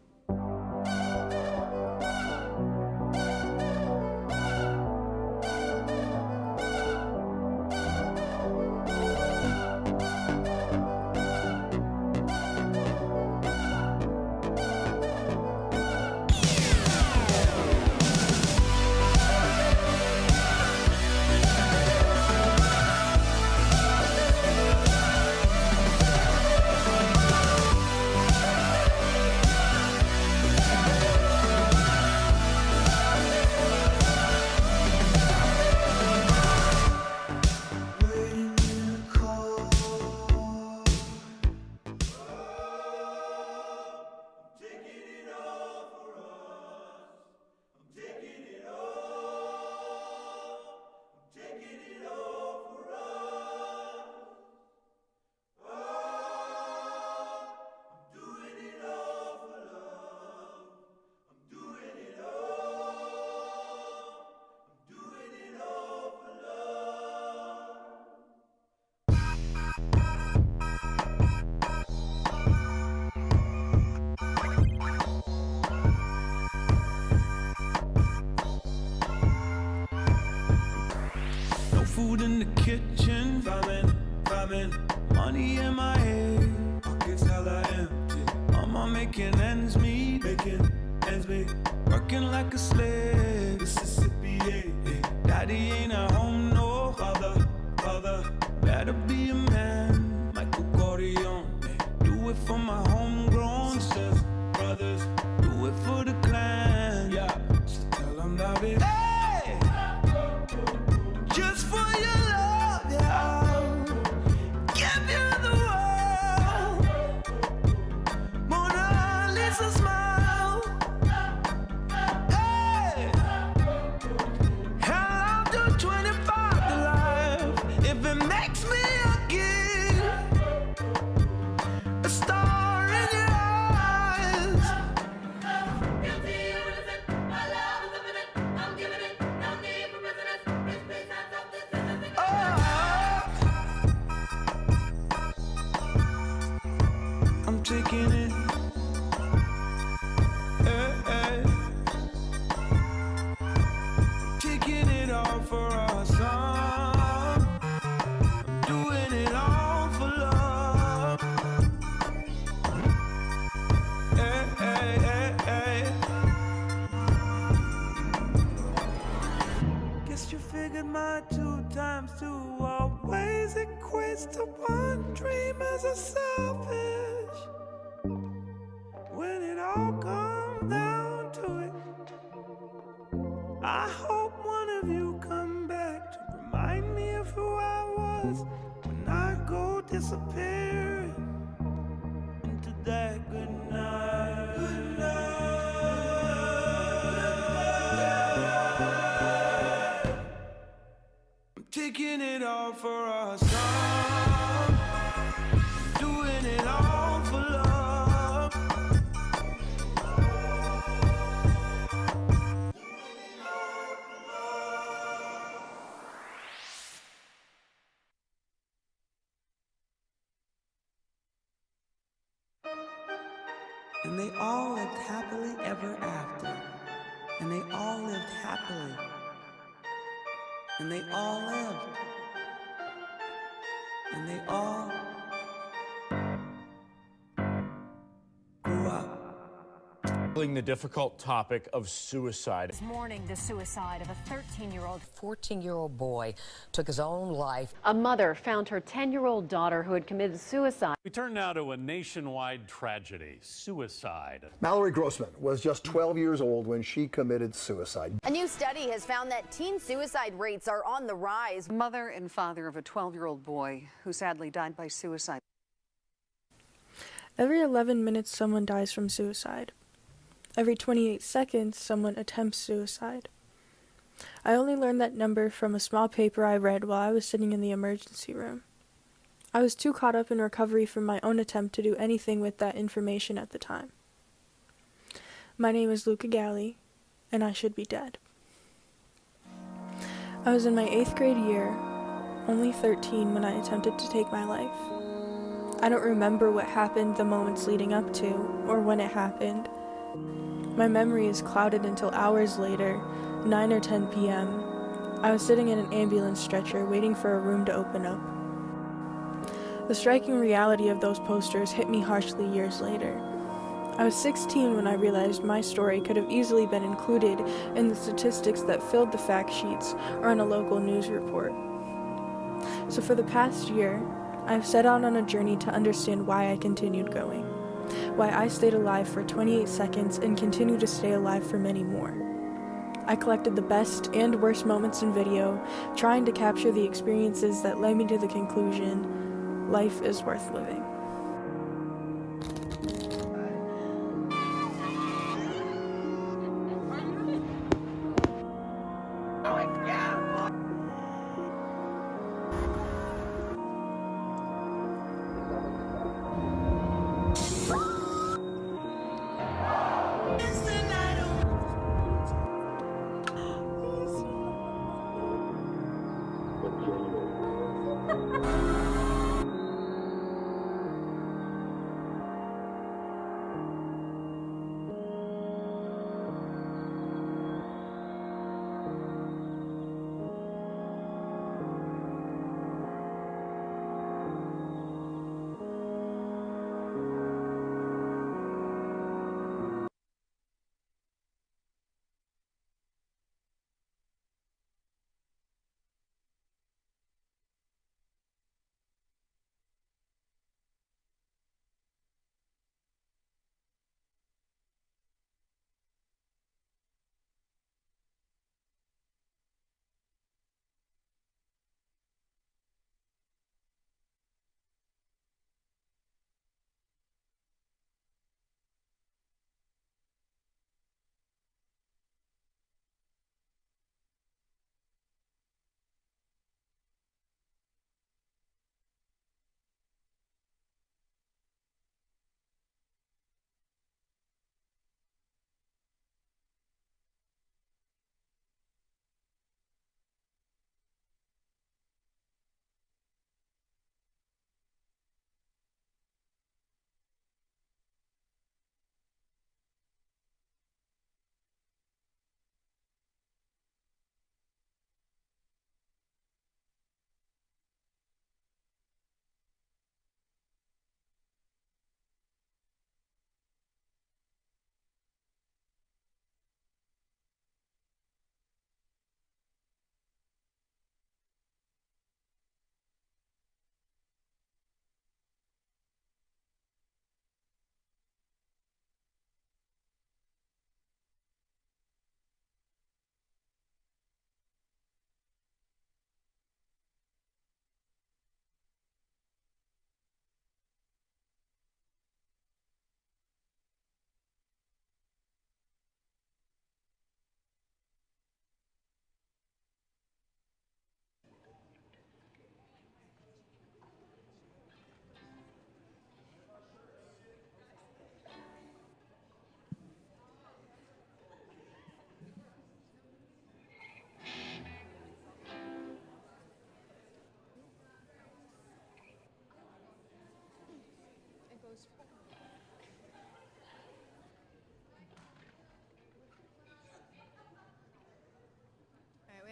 Food in the kitchen, famine, money in my head, pockets hella empty. Mama making ends meet, working like a slave, Mississippi, yeah. Daddy ain't at home, no father, better be a man, Michael Corleone, do it for my homegrown sisters, brothers, do it for the clan, yeah, so tell them that it, hey! Just for your love, yeah. Give you the world. Mona Lisa smile. Hey. Hell, I'll do 25 to life if it makes me a king. A star in your eyes. Guilty, innocent, my love is infinite. I'm giving it, no need for business. I'm taking it, taking it all for our son. I'm doing it all for love. Guess you figured my 2 times 2 always equates to 1. Dream as a selfish. When it all comes down to it, I hope one of you come back to remind me of who I was when I go disappearing into that good night. Good night. I'm taking it all for our son, doing it all for love. And they all lived happily ever after. And they all lived happily. And they all lived. And they all grew up. The difficult topic of suicide. This morning, the suicide of a 13-year-old. 14-year-old boy took his own life. A mother found her 10-year-old daughter who had committed suicide. We turn now to a nationwide tragedy, suicide. Mallory Grossman was just 12 years old when she committed suicide. A new study has found that teen suicide rates are on the rise. Mother and father of a 12-year-old boy who sadly died by suicide. Every 11 minutes, someone dies from suicide. Every 28 seconds, someone attempts suicide. I only learned that number from a small paper I read while I was sitting in the emergency room. I was too caught up in recovery from my own attempt to do anything with that information at the time. My name is Luca Galli, and I should be dead. I was in my 8th grade year, only 13 when I attempted to take my life. I don't remember what happened the moments leading up to, or when it happened. My memory is clouded until hours later, 9 or 10 p.m. I was sitting in an ambulance stretcher waiting for a room to open up. The striking reality of those posters hit me harshly years later. I was 16 when I realized my story could have easily been included in the statistics that filled the fact sheets or in a local news report. So for the past year, I've set out on a journey to understand why I continued going. Why I stayed alive for 28 seconds and continue to stay alive for many more. I collected the best and worst moments in video, trying to capture the experiences that led me to the conclusion, life is worth living.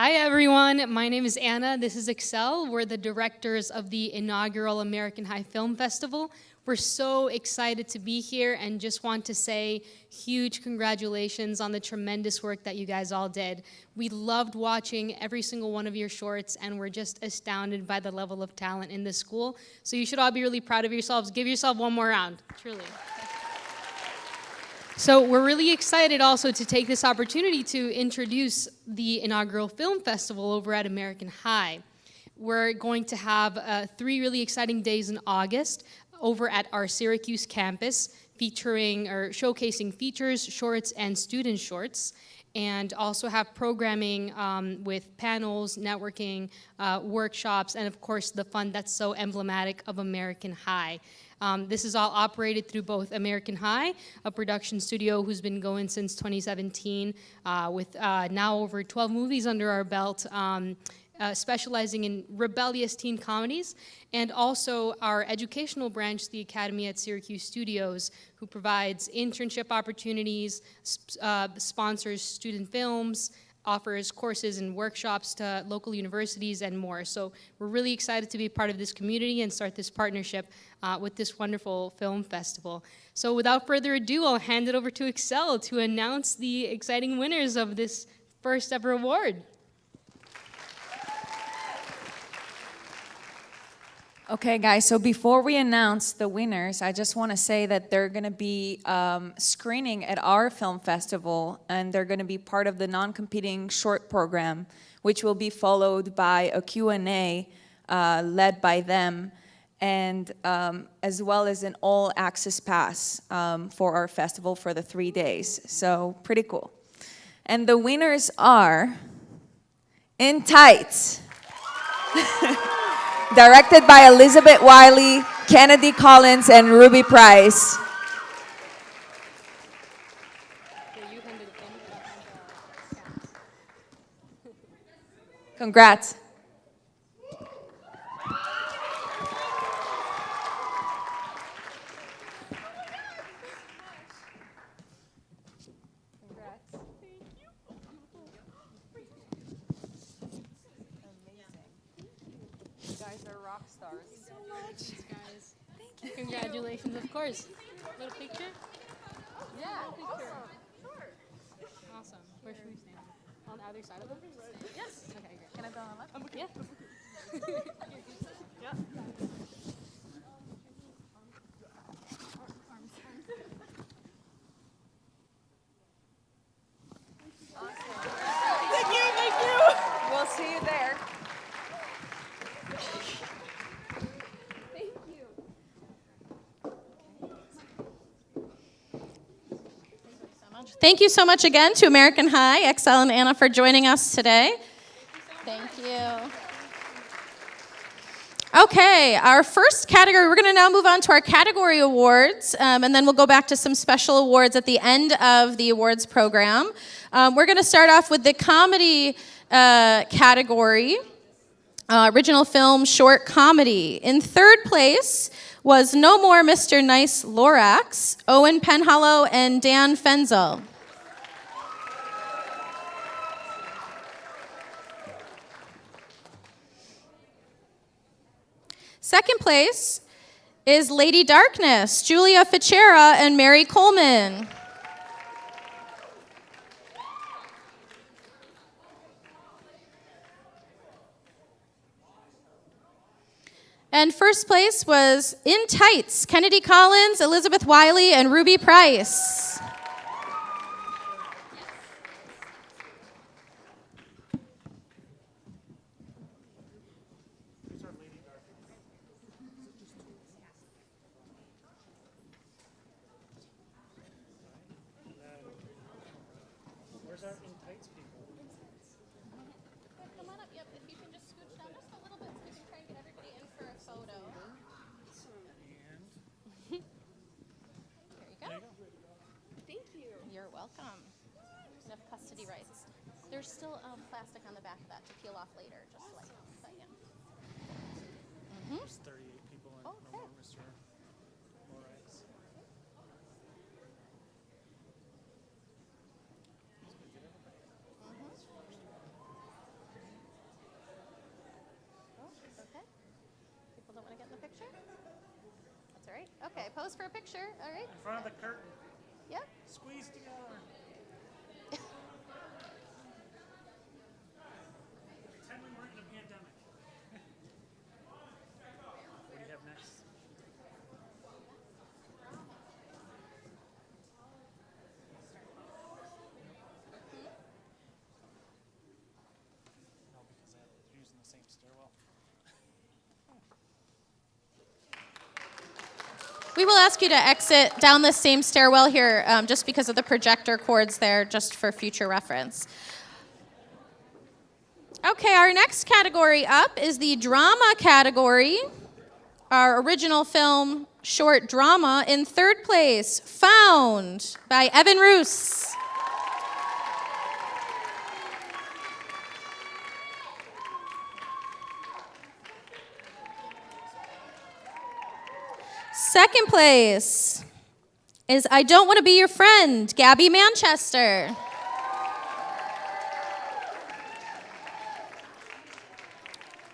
Hi everyone, my name is Anna. This is Excel. We're the directors of the inaugural American High Film Festival. We're so excited to be here and just want to say huge congratulations on the tremendous work that you guys all did. We loved watching every single one of your shorts and we're just astounded by the level of talent in this school. So you should all be really proud of yourselves. Give yourself one more round, truly. So we're really excited also to take this opportunity to introduce the inaugural film festival over at American High. We're going to have 3 really exciting days in August over at our Syracuse campus, featuring or showcasing features, shorts, and student shorts, and also have programming with panels, networking, workshops, and of course the fun that's so emblematic of American High. This is all operated through both American High, a production studio who's been going since 2017 with now over 12 movies under our belt, specializing in rebellious teen comedies, and also our educational branch, the Academy at Syracuse Studios, who provides internship opportunities, sponsors student films, offers courses and workshops to local universities and more. So we're really excited to be part of this community and start this partnership with this wonderful film festival. So without further ado, I'll hand it over to Excel to announce the exciting winners of this first ever award. Okay, guys, so before we announce the winners, I just want to say that they're going to be screening at our film festival, and they're going to be part of the non-competing short program, which will be followed by a Q&A led by them, and as well as an all-access pass for our festival for the 3 days. So, pretty cool. And the winners are In Tights. Directed by Elizabeth Wiley, Kennedy Collins, and Ruby Price. Congrats. Congratulations, of course. Little picture? Yeah, picture. Sure. Awesome. Where should we stand? On either side of them? Yes. Okay, great. Can I go on the left? I'm okay. Yeah. Thank you. We'll see you there. Thank you so much again to American High, XL and Anna, for joining us today. Thank you. Okay, our first category, we're going to now move on to our category awards, and then we'll go back to some special awards at the end of the awards program. We're going to start off with the comedy category, original film short comedy. In third place was No More Mr. Nice Lorax, Owen Penhallow, and Dan Fenzel. Second place is Lady Darkness, Julia Fichera, and Mary Coleman. And first place was In Tights, Kennedy Collins, Elizabeth Wiley, and Ruby Price. Where's our In Tights people? Come on up, yep, if you can just scooch down just a little bit so we can try and get everybody in for a photo. There you go. Thank you. You're welcome. Enough custody rights. There's still plastic on the back of that to peel off later, just like that, yeah. There's 38 people in No More Mr. Lorax. right. Okay, pose for a picture. All right. In front of the curtain. Yep. Squeeze together. Pretend we weren't in a pandemic. What do you have next? No, because they're using the same stairwell. We will ask you to exit down the same stairwell here just because of the projector cords there, just for future reference. Okay, our next category up is the drama category. Our original film short drama. In third place, Found by Evan Roos. Second place is I Don't Want to Be Your Friend, Gabby Manchester.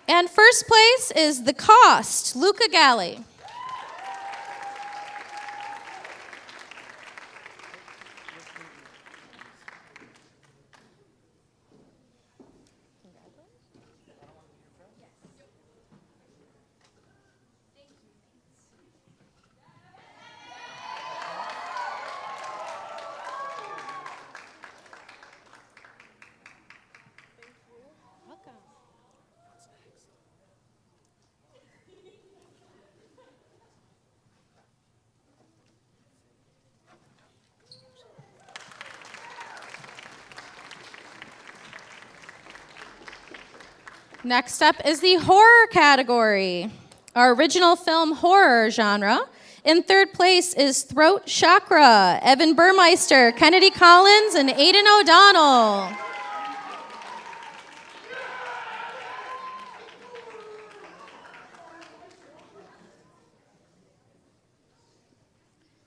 And first place is The Cost, Luca Galli. Next up is the horror category, our original film horror genre. In third place is Throat Chakra, Evan Burmeister, Kennedy Collins, and Aidan O'Donnell.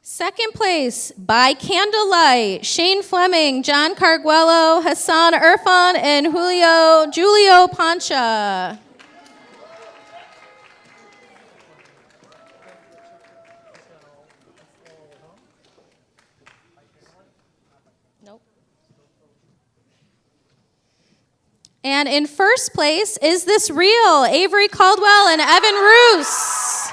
Second place, By Candlelight, Shane Fleming, John Carguello, Hassan Irfan, and Julio Pancha. Nope. And in first place, Is This Real? Avery Caldwell and Evan Roos.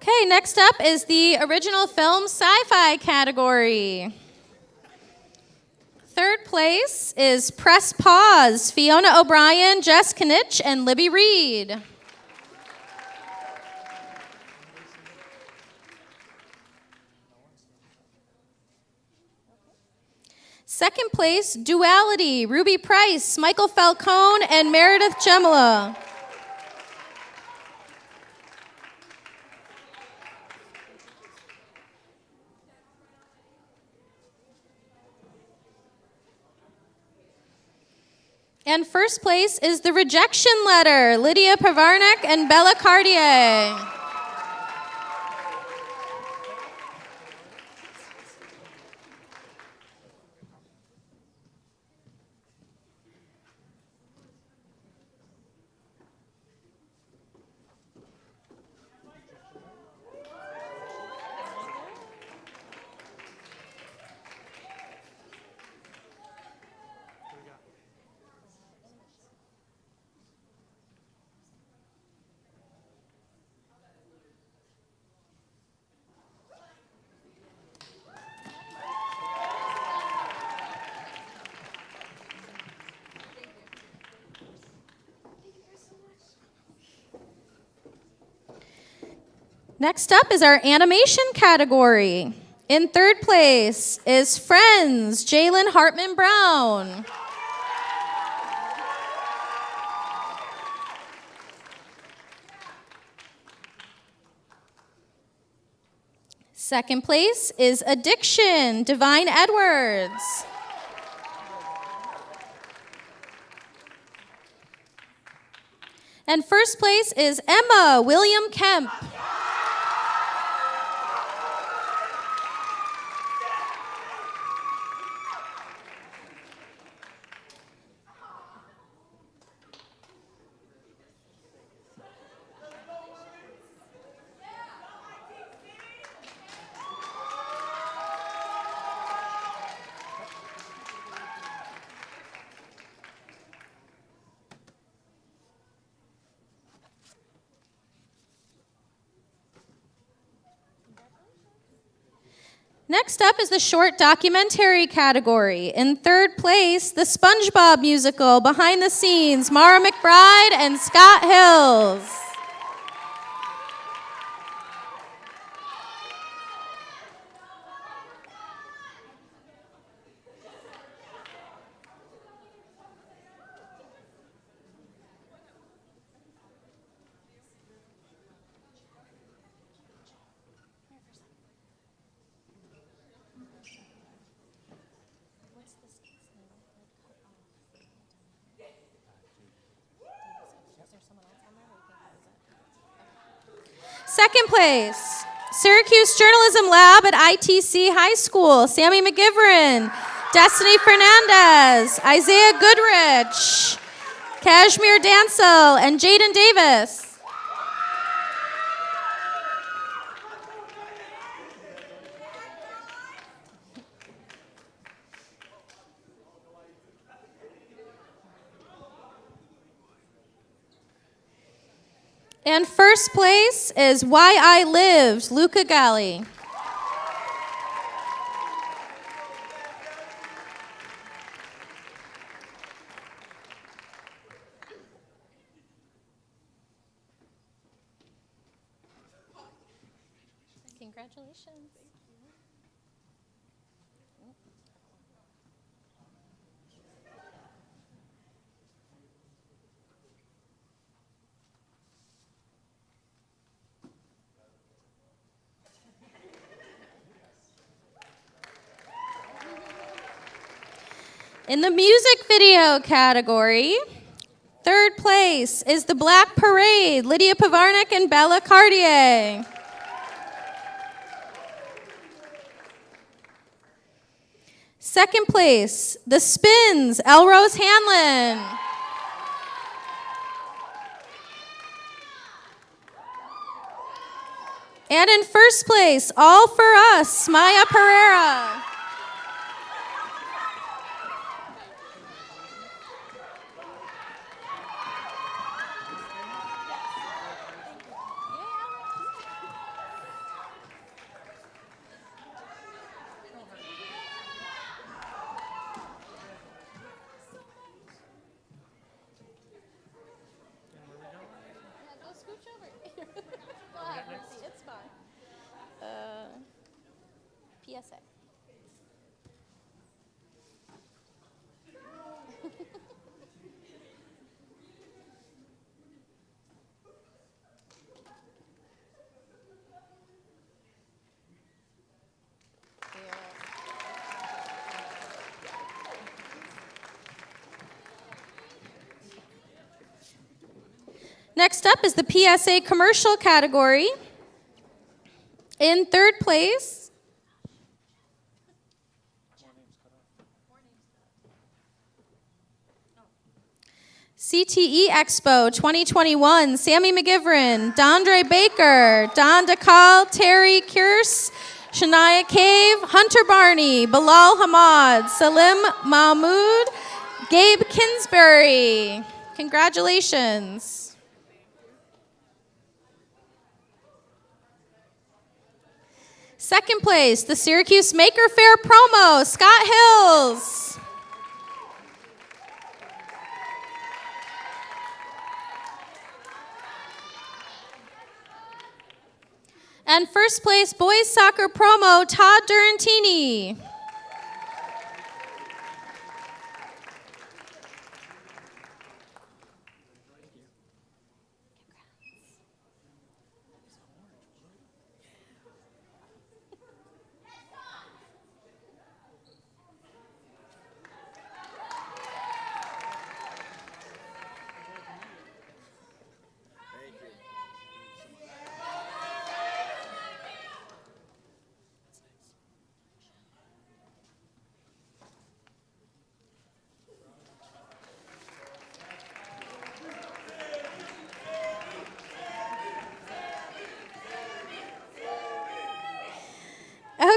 Okay, next up is the original film sci-fi category. Third place is Press Pause, Fiona O'Brien, Jess Knitch, and Libby Reed. Second place, Duality, Ruby Price, Michael Falcone, and Meredith Gemela. And first place is The Rejection Letter, Lydia Pavarnik and Bella Cartier. Next up is our animation category. In third place is Friends, Jalen Hartman Brown. Second place is Addiction, Divine Edwards. And first place is Emma William Kemp. Next up is the short documentary category. In third place, the SpongeBob musical, Behind the Scenes, Mara McBride and Scott Hills. Second place, Syracuse Journalism Lab at ITC High School, Sammy McGivern, Destiny Fernandez, Isaiah Goodrich, Kashmir Dancel, and Jaden Davis. And first place is Why I Lived, Luca Galli. Congratulations. In the music video category, third place is The Black Parade, Lydia Pavarnik and Bella Cartier. Second place, The Spins, Elrose Hanlon. And in first place, All For Us, Maya Pereira. PSA. Next up is the PSA commercial category. In third place, CTE Expo 2021, Sammy McGivern, Dondre Baker, Don DeCall, Terry Kierce, Shania Cave, Hunter Barney, Bilal Hamad, Salim Mahmood, Gabe Kinsbury. Congratulations. Second place, the Syracuse Maker Faire promo, Scott Hills. And first place, boys soccer promo, Todd Durantini.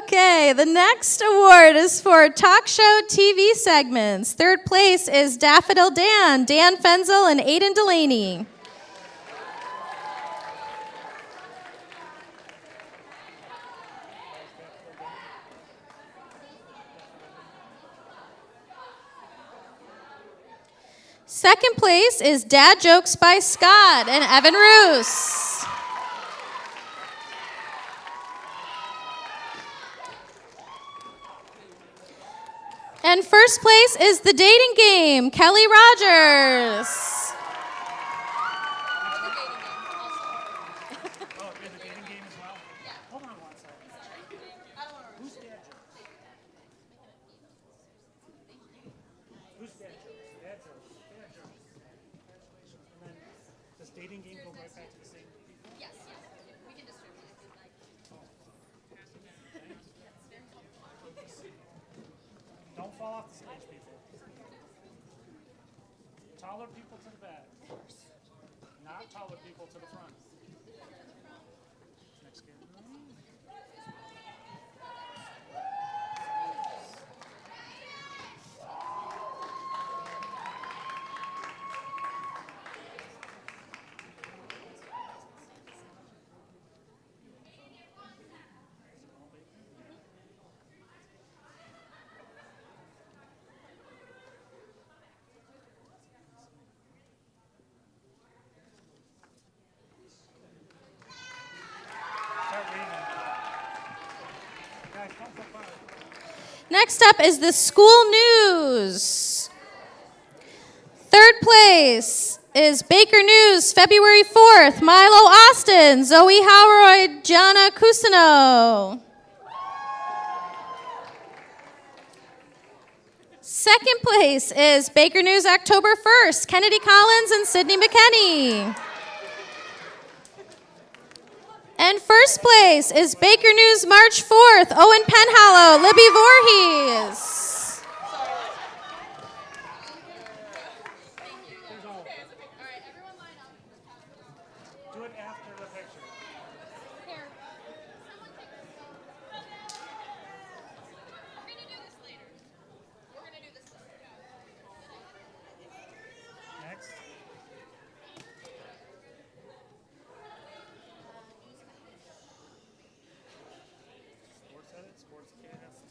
Okay, the next award is for talk show TV segments. Third place is Daffodil Dan, Dan Fenzel and Aiden Delaney. Second place is Dad Jokes by Scott and Evan Roos. And first place is The Dating Game, Kelly Rogers. Does dating game go right back to the same people? Yes, we can distribute it if you'd like. Don't fall off the stage, people. Taller people to the back. Not taller people to the front. Next game. Next up is the school news. Third place is Baker News, February 4th, Milo Austin, Zoe Howroyd, Gianna Cusino. Second place is Baker News, October 1st, Kennedy Collins and Sydney McKenney. And first place is Baker News, March 4th, Owen Penhallow, Libby Voorhees. Do it after the picture. Next. Sports edit, sports cast.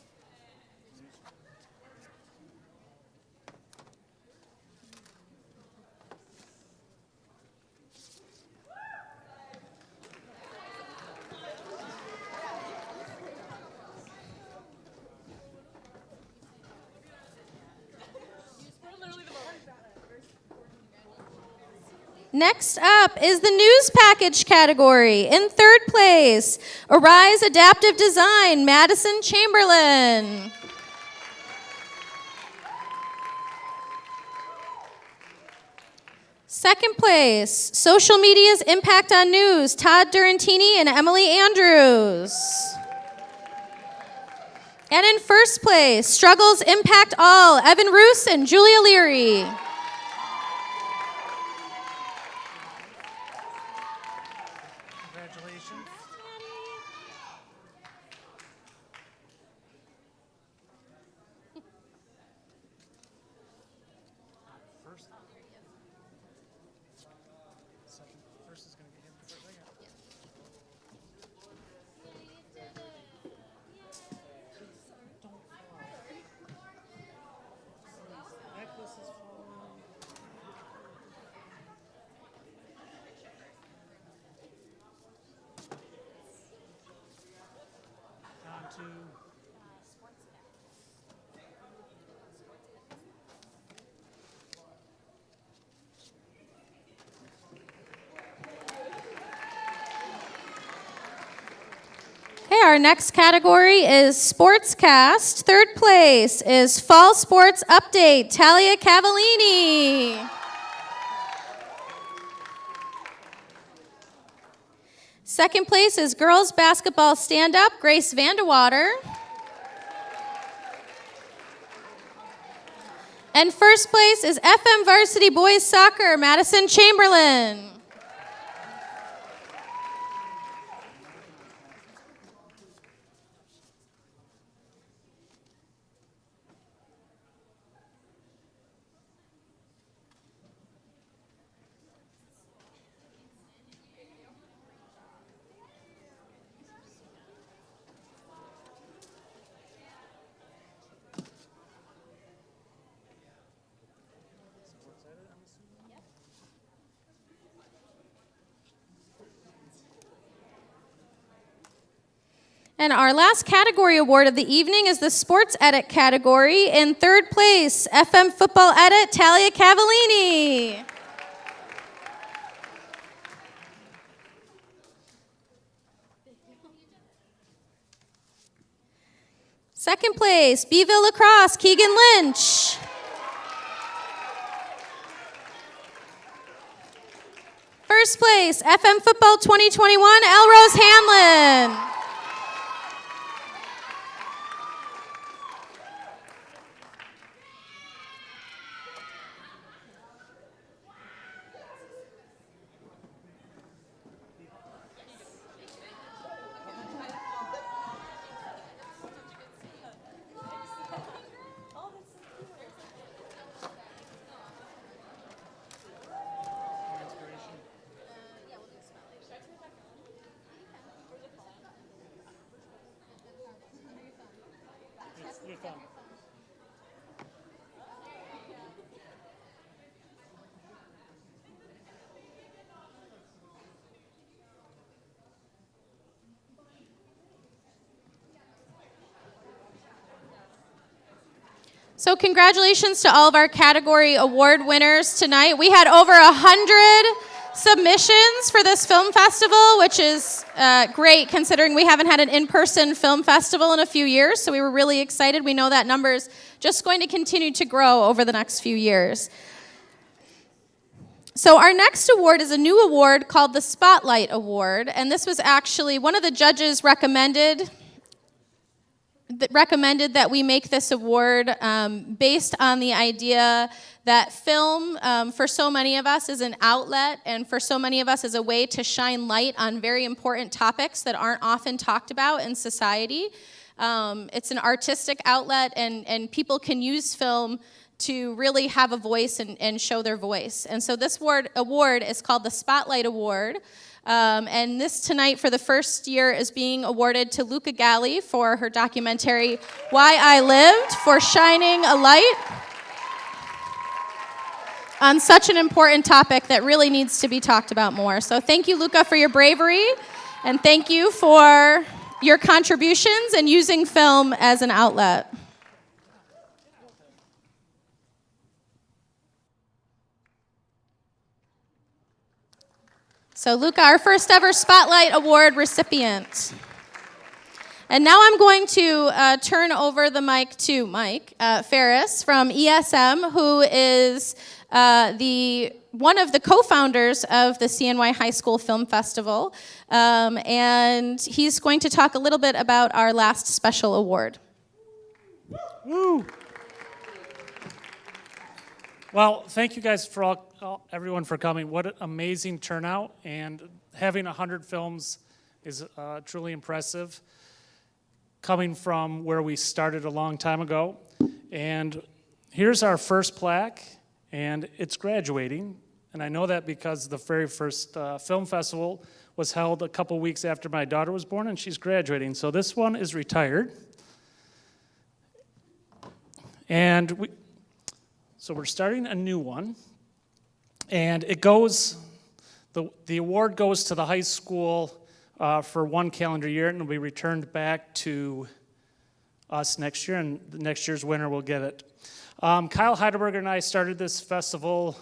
Next up is the news package category. In third place, Arise Adaptive Design, Madison Chamberlain. Second place, Social Media's Impact on News, Todd Durantini and Emily Andrews. And in first place, Struggles Impact All, Evan Roos and Julia Leary. Congratulations. First. Second. First is going to be him first. Necklace is falling. Our next category is Sportscast. Third place is Fall Sports Update, Talia Cavallini. Second place is Girls Basketball Stand-Up, Grace Vandewater. And first place is FM Varsity Boys Soccer, Madison Chamberlain. And our last category award of the evening is the Sports Edit category. In third place, FM Football Edit, Talia Cavallini. Second place, Beeville Lacrosse, Keegan Lynch. First place, FM Football 2021, Elrose Hanlon. So congratulations to all of our category award winners tonight. We had over 100 submissions for this film festival, which is great considering we haven't had an in-person film festival in a few years, so we were really excited. We know that number is just going to continue to grow over the next few years. So our next award is a new award called the Spotlight Award, and this was actually one of the judges recommended that we make this award based on the idea that film, for so many of us, is an outlet, and for so many of us is a way to shine light on very important topics that aren't often talked about in society. It's an artistic outlet, and people can use film to really have a voice and show their voice. And so this award is called the Spotlight Award. And this tonight, for the first year, is being awarded to Luca Galli for her documentary, Why I Lived, for shining a light on such an important topic that really needs to be talked about more. So thank you, Luca, for your bravery, and thank you for your contributions and using film as an outlet. So Luca, our first ever Spotlight Award recipient. And now I'm going to turn over the mic to Mike Ferris from ESM, who is one of the co-founders of the CNY High School Film Festival. And he's going to talk a little bit about our last special award. Woo! Well, thank you guys for everyone for coming. What an amazing turnout, and having 100 films is truly impressive, coming from where we started a long time ago. And here's our first plaque, and it's graduating, and I know that because the very first film festival was held a couple weeks after my daughter was born, and she's graduating. So this one is retired. And so we're starting a new one. And it goes, the award goes to the high school for one calendar year, and it'll be returned back to us next year, and the next year's winner will get it. Kyle Heidelberger and I started this festival,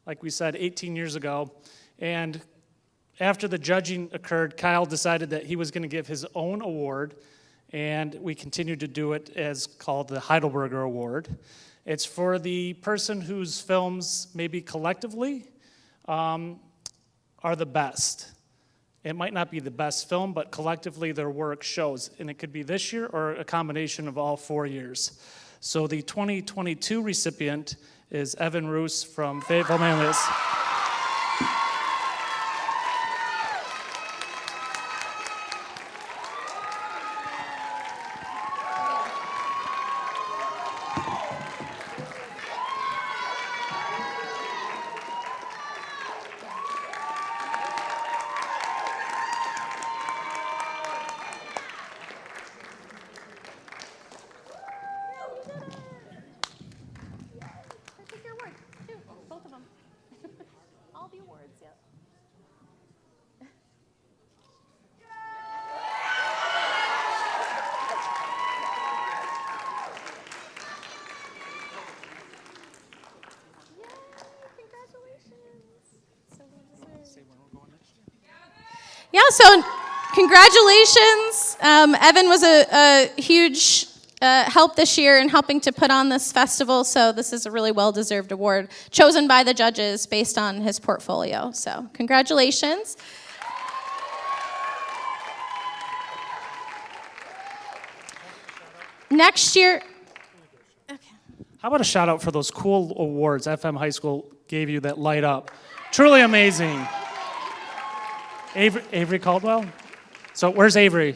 like we said, 18 years ago, and after the judging occurred, Kyle decided that he was going to give his own award, and we continued to do it as called the Heidelberger Award. It's for the person whose films maybe collectively are the best. It might not be the best film, but collectively their work shows, and it could be this year or a combination of all 4 years. So the 2022 recipient is Evan Roos from Fayetteville Manlius. Yeah, so congratulations. Evan was a huge help this year in helping to put on this festival, so this is a really well-deserved award, chosen by the judges based on his portfolio. So congratulations. Next year... How about a shout out for those cool awards FM High School gave you that light up? Truly amazing. Avery Caldwell? So where's Avery?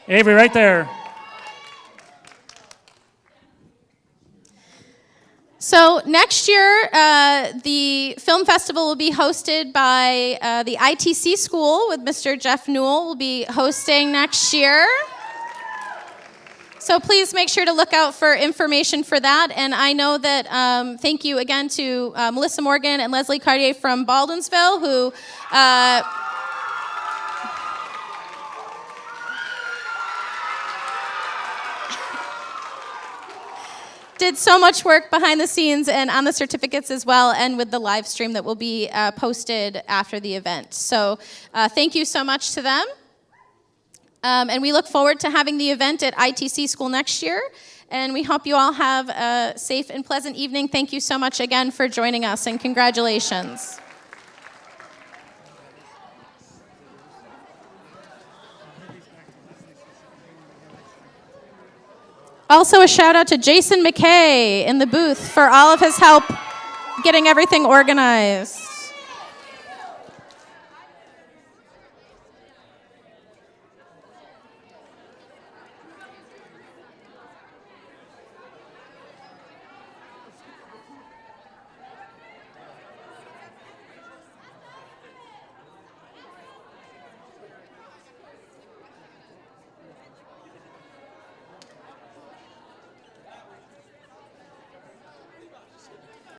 Avery, right there. So next year, the film festival will be hosted by the ITC school with Mr. Jeff Newell will be hosting next year. So please make sure to look out for information for that. And I know that, thank you again to Melissa Morgan and Leslie Cartier from Baldwinsville, who did so much work behind the scenes and on the certificates as well, and with the live stream that will be posted after the event. So thank you so much to them. And we look forward to having the event at ITC School next year. And we hope you all have a safe and pleasant evening. Thank you so much again for joining us, and congratulations. Also, a shout out to Jason McKay in the booth for all of his help getting everything organized.